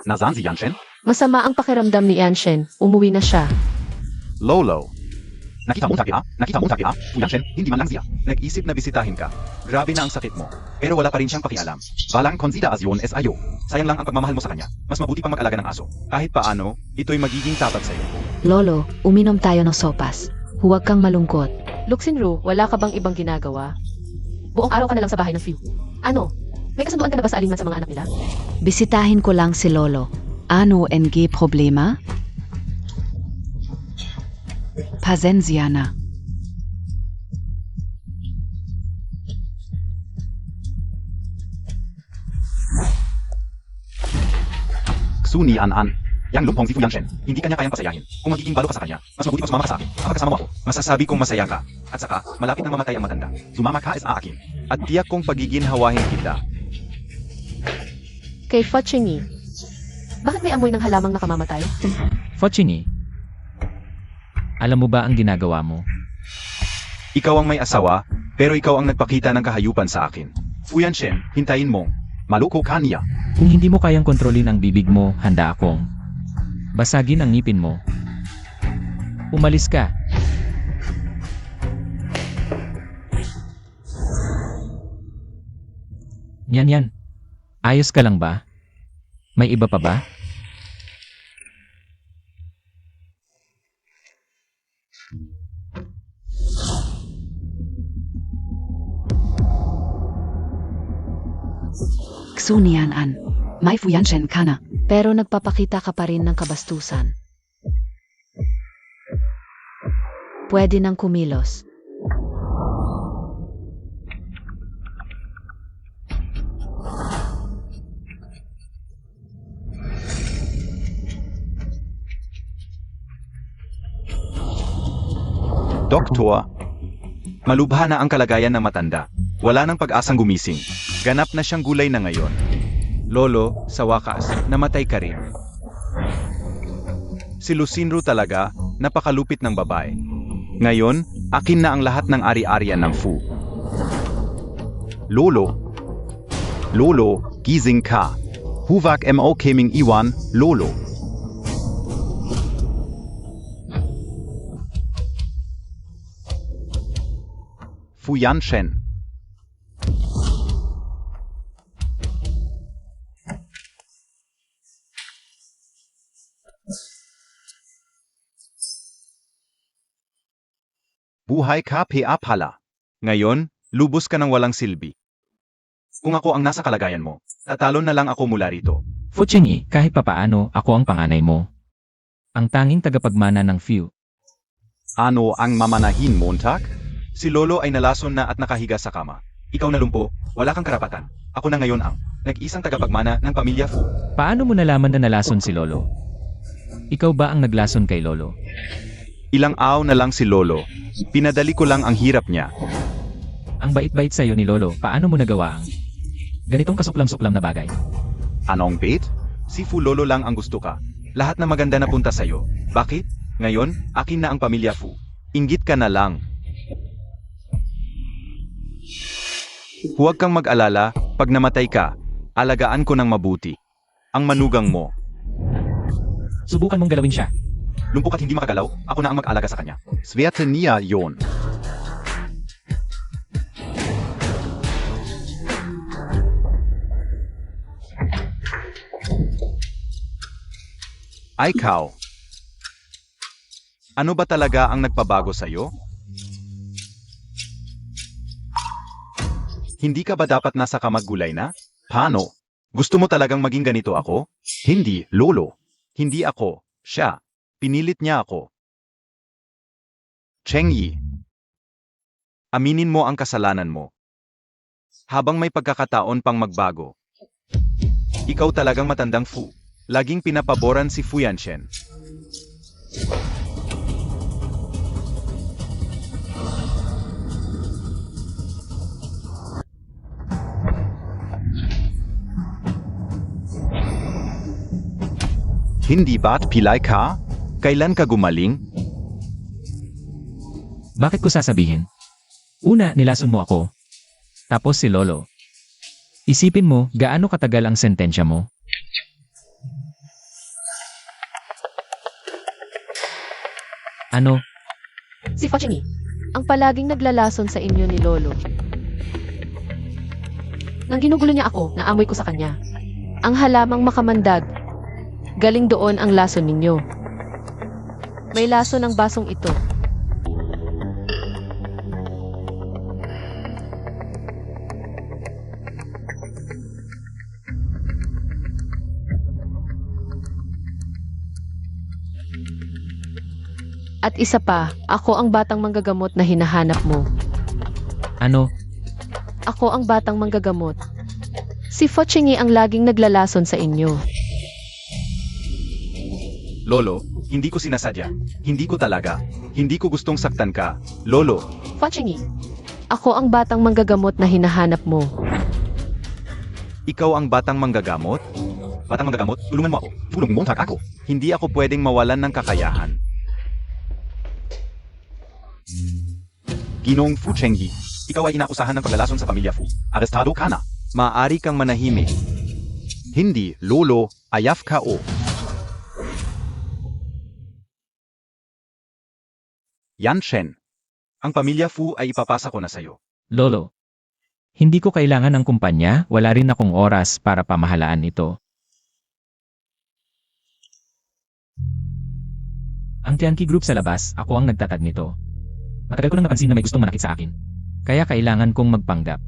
Nasaan si Yanshen? Masama ang pakiramdam ni Yanshen. Umuwi na siya. Lolo. Nakita mo ha? Nakita mo ha? Yanshen, hindi man lang siya. Nag-isip na bisitahin ka. Grabe na ang sakit mo. Pero wala pa rin siyang pakialam. Balang konsiderasyon es ayo. Sayang lang ang pagmamahal mo sa kanya. Mas mabuti pang mag-alaga ng aso. Kahit paano, ito'y magiging tapat sa'yo. Lolo, uminom tayo ng sopas. Huwag kang malungkot. Luxinru, wala ka bang ibang ginagawa? Buong araw ka na lang sa bahay ng Fiu. Ano? May kasunduan ka na ba sa alinman sa mga anak nila? Bisitahin ko lang si Lolo. Ano NG problema? Pasensya na. Suni an. Yang lumpong si Fu Yanshen, hindi kanya kayang pasayahin. Kung magiging balo ka sa kanya, mas mabuti pa sumama ka sa akin. Kapag kasama mo ako, masasabi kong masaya ka. At saka, malapit na mamatay ang matanda. Sumama ka sa akin. At tiyak kong pagiginhawahin kita. Kay Fachingi. Bakit may amoy ng halamang nakamamatay? Fochingi, alam mo ba ang ginagawa mo? Ikaw ang may asawa, pero ikaw ang nagpakita ng kahayupan sa akin. Fu Yanshen, hintayin mo. Maluko ka niya. Kung hindi mo kayang kontrolin ang bibig mo, handa akong basagin ang ngipin mo. Umalis ka. Yan. Ayos ka lang ba? May iba pa ba? Ksunian an. May fuyanshen ka na. Pero nagpapakita ka pa rin ng kabastusan. Pwede nang kumilos. Doktor, malubha na ang kalagayan ng matanda. Wala nang pag-asang gumising. Ganap na siyang gulay na ngayon. Lolo, sa wakas, namatay ka rin. Si Lucinro talaga, napakalupit ng babae. Ngayon, akin na ang lahat ng ari-arian ng Fu. Lolo, gising ka. Huwag mo kaming iwan, Lolo. Fu Yanshen. Buhay ka pala. Ngayon, lubos ka ng walang silbi. Kung ako ang nasa kalagayan mo, tatalo na lang ako mula rito. Fochingi, kahit papaano, ako ang panganay mo. Ang tanging tagapagmana ng Few. Ano ang mamanahin, Montag? Si Lolo ay nalason na at nakahiga sa kama. Ikaw na lumpo, wala kang karapatan. Ako na ngayon ang nag-isang tagapagmana ng pamilya Fu. Paano mo nalaman na nalason si Lolo? Ikaw ba ang naglason kay Lolo? Ilang araw na lang si Lolo. Pinadali ko lang ang hirap niya. Ang bait-bait sa'yo ni Lolo, paano mo nagawa ang ganitong kasuklam-suklam na bagay? Anong bait? Si Fu Lolo lang ang gusto ka. Lahat na maganda na punta sa'yo. Bakit? Ngayon, akin na ang pamilya Fu. Inggit ka na lang. Huwag kang mag-alala, pag namatay ka, alagaan ko ng mabuti. Ang manugang mo. Subukan mong galawin siya. Lumpok at hindi makagalaw, ako na ang mag-alaga sa kanya. Swerte niya yon. Ay ikaw. Ano ba talaga ang nagpabago sa'yo? Hindi ka ba dapat nasa kamag-gulay na? Paano? Gusto mo talagang maging ganito ako? Hindi, Lolo. Hindi ako. Siya. Pinilit niya ako. Chengyi. Aminin mo ang kasalanan mo. Habang may pagkakataon pang magbago. Ikaw talagang matandang Fu. Laging pinapaboran si Fu Yanshen. Hindi ba't pilay ka? Kailan ka gumaling? Bakit ko sasabihin? Una, nilason mo ako. Tapos si Lolo. Isipin mo, gaano katagal ang sentensya mo? Ano? Si Fachingi. Ang palaging naglalason sa inyo ni Lolo. Nang ginugulo niya ako, naamoy ko sa kanya. Ang halamang makamandag. Galing doon ang lason ninyo. May laso ng basong ito. At isa pa, ako ang batang manggagamot na hinahanap mo. Ano? Ako ang batang manggagamot. Si Fochingi ang laging naglalason sa inyo. Lolo, hindi ko sinasadya. Hindi ko talaga. Hindi ko gustong saktan ka. Lolo, Fochingi, ako ang batang manggagamot na hinahanap mo. ikaw ang batang manggagamot? Batang manggagamot, tulungan mo ako. Tulong mo ako. Hindi ako pwedeng mawalan ng kakayahan. Ginoong Fu Chengyi, ikaw ay inaakusahan ng paglalason sa pamilya Fu. Arestado ka na. Maaari kang manahimik. Hindi, Lolo, ayaf ka o. Yan Shen. Ang pamilya Fu ay ipapasa ko na sa'yo. Lolo. Hindi ko kailangan ng kumpanya, wala rin akong oras para pamahalaan ito. Ang Tianqi Group sa labas, ako ang nagtatag nito. Matagal ko nang napansin na may gustong manakit sa akin. Kaya kailangan kong magpanggap.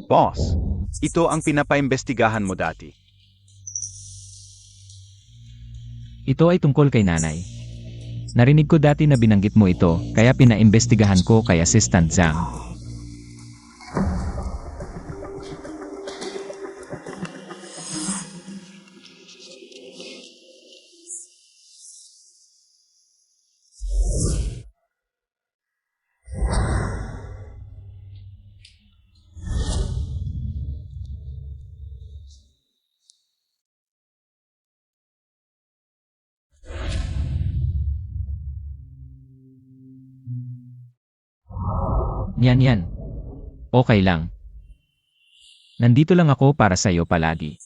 Boss, ito ang pinapaimbestigahan mo dati. Ito ay tungkol kay nanay. Narinig ko dati na binanggit mo ito, kaya pinaimbestigahan ko kay Assistant Zhang. Yan. Okay lang. Nandito lang ako para sa iyo palagi.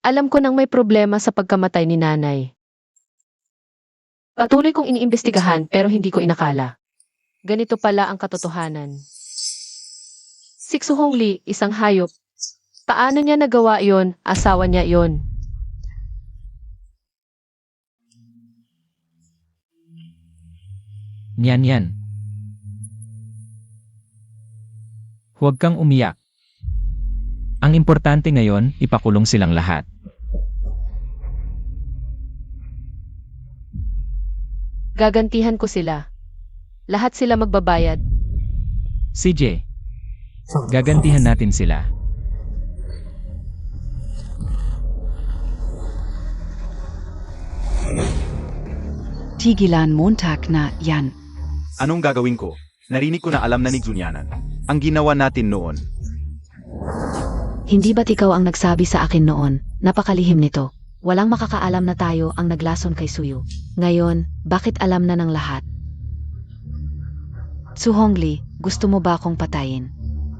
Alam ko nang may problema sa pagkamatay ni nanay. Patuloy kong iniimbestigahan pero hindi ko inakala. Ganito pala ang katotohanan. Si Xu Hongli, isang hayop. Paano niya nagawa yon? Asawa niya yon. Yan. Huwag kang umiyak. Ang importante ngayon, ipakulong silang lahat. Gagantihan ko sila. Lahat sila magbabayad. CJ, gagantihan natin sila. Tigilan Montag na yan. Anong gagawin ko? Narinig ko na alam na ni Junyanan. Ang ginawa natin noon. Hindi ba't ikaw ang nagsabi sa akin noon? Napakalihim nito. Walang makakaalam na tayo ang naglason kay Suyu. Ngayon, bakit alam na ng lahat? Su Hongli, gusto mo ba akong patayin?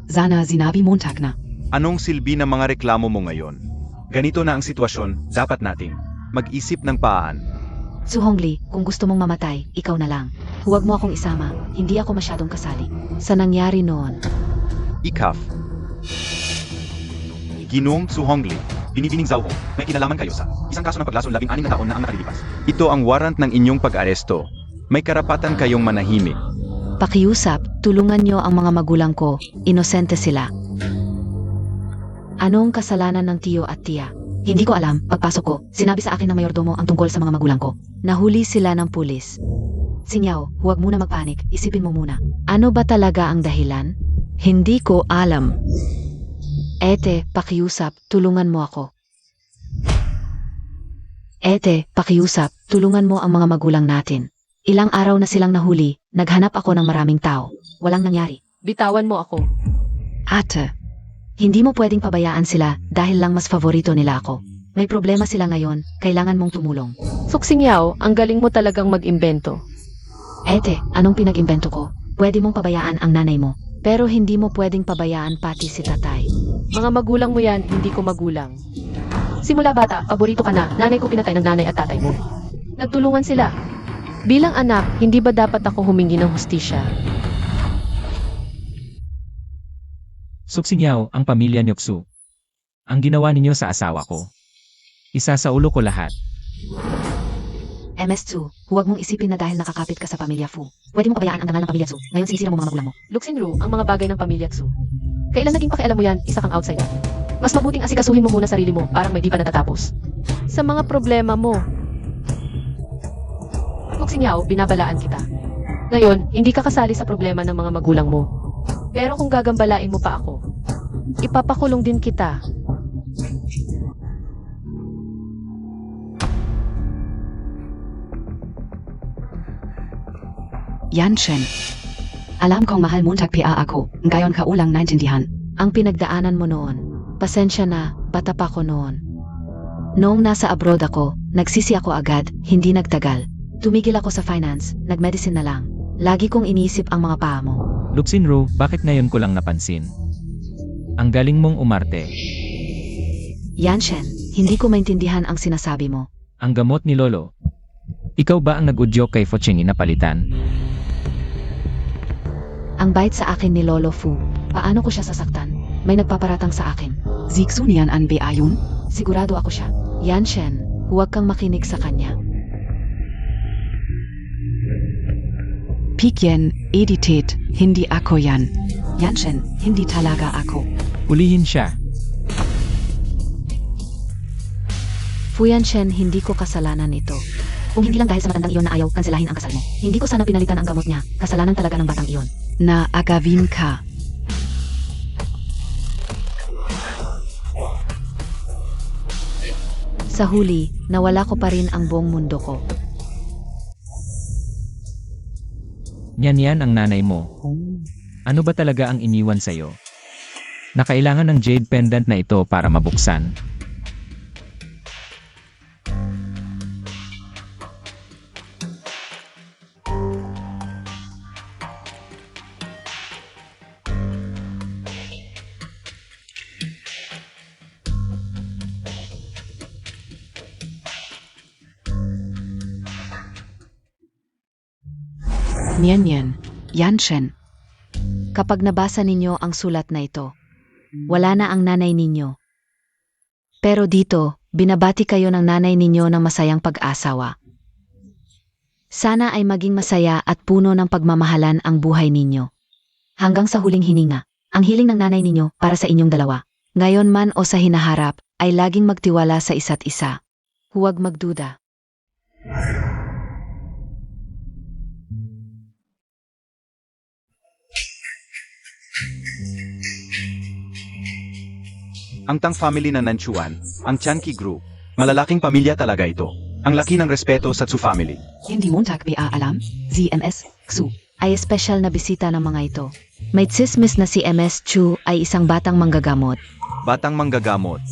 Zana zinabi Montag na. Anong silbi ng mga reklamo mo ngayon? Ganito na ang sitwasyon, dapat nating mag-isip ng paan. Su Hongli, kung gusto mong mamatay, ikaw na lang. Huwag mo akong isama, hindi ako masyadong kasali. Sa nangyari noon, Ikaf. Ginoong Su Hongli, binibining Zhao Hong, may kinalaman kayo sa isang kaso ng paglason 16 na taon na ang nakalilipas. Ito ang warrant ng inyong pag-aresto. May karapatan kayong manahimik. pakiusap, tulungan niyo ang mga magulang ko, inosente sila. Anong kasalanan ng tiyo at tiya? Hindi ko alam, pagpasok ko, sinabi sa akin ng mayordomo ang tungkol sa mga magulang ko. Nahuli sila ng pulis. Sinyaw, huwag muna magpanik, isipin mo muna. Ano ba talaga ang dahilan? Hindi ko alam. Ete, pakiusap, tulungan mo ako. Ete, pakiusap, tulungan mo ang mga magulang natin. Ilang araw na silang nahuli, naghanap ako ng maraming tao. Walang nangyari. Bitawan mo ako. Ate, hindi mo pwedeng pabayaan sila dahil lang mas favorito nila ako. May problema sila ngayon, kailangan mong tumulong. Suksingyaw, ang galing mo talagang mag-imbento. Ete, anong pinag-imbento ko? Pwede mong pabayaan ang nanay mo, pero hindi mo pwedeng pabayaan pati si tatay. Mga magulang mo yan, hindi ko magulang. Simula bata, paborito ka na, nanay ko pinatay ng nanay at tatay mo. Nagtulungan sila. Bilang anak, hindi ba dapat ako humingi ng hustisya? Suksingyaw, ang pamilya Nyoksu. Ang ginawa ninyo sa asawa ko. Isa sa ulo ko lahat. MS2, huwag mong isipin na dahil nakakapit ka sa pamilya Fu. Pwede mong pabayaan ang dangal ng pamilya Su. Ngayon sisira mo mga magulang mo. Luxinru, ang mga bagay ng pamilya Xu. Kailan naging pakialam mo yan, isa kang outsider. Mas mabuting asikasuhin mo muna sarili mo, parang may di pa natatapos. Sa mga problema mo. Kung sinyaw, binabalaan kita. Ngayon, hindi ka kasali sa problema ng mga magulang mo. Pero kung gagambalain mo pa ako, ipapakulong din kita. Yanshen. Alam kong mahal Montag PA ako, ngayon ka ulang naintindihan. Ang pinagdaanan mo noon. Pasensya na, bata pa ko noon. Noong nasa abroad ako, nagsisi ako agad, hindi nagtagal. Tumigil ako sa finance, nagmedicine na lang. Lagi kong iniisip ang mga paa mo. Luxinro, bakit ngayon ko lang napansin? Ang galing mong umarte. Yanshen, hindi ko maintindihan ang sinasabi mo. Ang gamot ni Lolo. Ikaw ba ang nag-udyok kay Fochingi na palitan? Ang bait sa akin ni Lolo Fu. Paano ko siya sasaktan? May nagpaparatang sa akin. Zigsun an be ayun? Sigurado ako siya. Yanshen, huwag kang makinig sa kanya. Pikyen, editate, hindi ako yan. Yanshen, hindi talaga ako. Hulihin siya. Fu Yanshen, hindi ko kasalanan ito. Kung hindi lang dahil sa matandang iyon na ayaw kanselahin ang kasal mo, hindi ko sana pinalitan ang gamot niya. Kasalanan talaga ng batang iyon. Na agawin ka. Sa huli, nawala ko pa rin ang buong mundo ko. Yan ang nanay mo. Ano ba talaga ang iniwan sa'yo? Na kailangan ng jade pendant na ito para mabuksan. Nian, Yanshen. Kapag nabasa ninyo ang sulat na ito, wala na ang nanay ninyo. Pero dito, binabati kayo ng nanay ninyo ng masayang pag-asawa. Sana ay maging masaya at puno ng pagmamahalan ang buhay ninyo. Hanggang sa huling hininga, ang hiling ng nanay ninyo para sa inyong dalawa. Ngayon man o sa hinaharap, ay laging magtiwala sa isa't isa. Huwag magduda. Ang Tang family na Nanchuan, ang Chanqi Group, malalaking pamilya talaga ito. Ang laki ng respeto sa Tsu family. Hindi Montag alam, ZMS, Xu, ay espesyal na bisita ng mga ito. May tsismis na si MS Chu ay isang batang manggagamot. Batang manggagamot.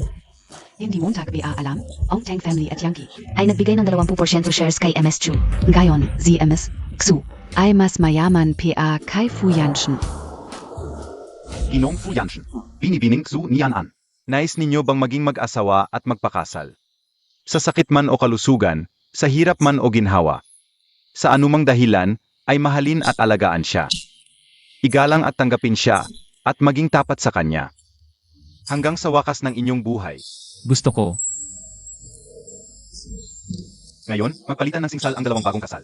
Hindi Montag alam, Ong Tang family at Yankee ay nagbigay ng 20% shares kay MS Chu. Ngayon, ZMS, Xu, ay mas mayaman kay Fu Yanshen. Ginong Fu Yanshen, binibining Tsu niyan an. Nais ninyo bang maging mag-asawa at magpakasal? Sa sakit man o kalusugan, sa hirap man o ginhawa. Sa anumang dahilan, ay mahalin at alagaan siya. Igalang at tanggapin siya, at maging tapat sa kanya. Hanggang sa wakas ng inyong buhay. Gusto ko. Ngayon, magpalitan ng singsal ang dalawang bagong kasal.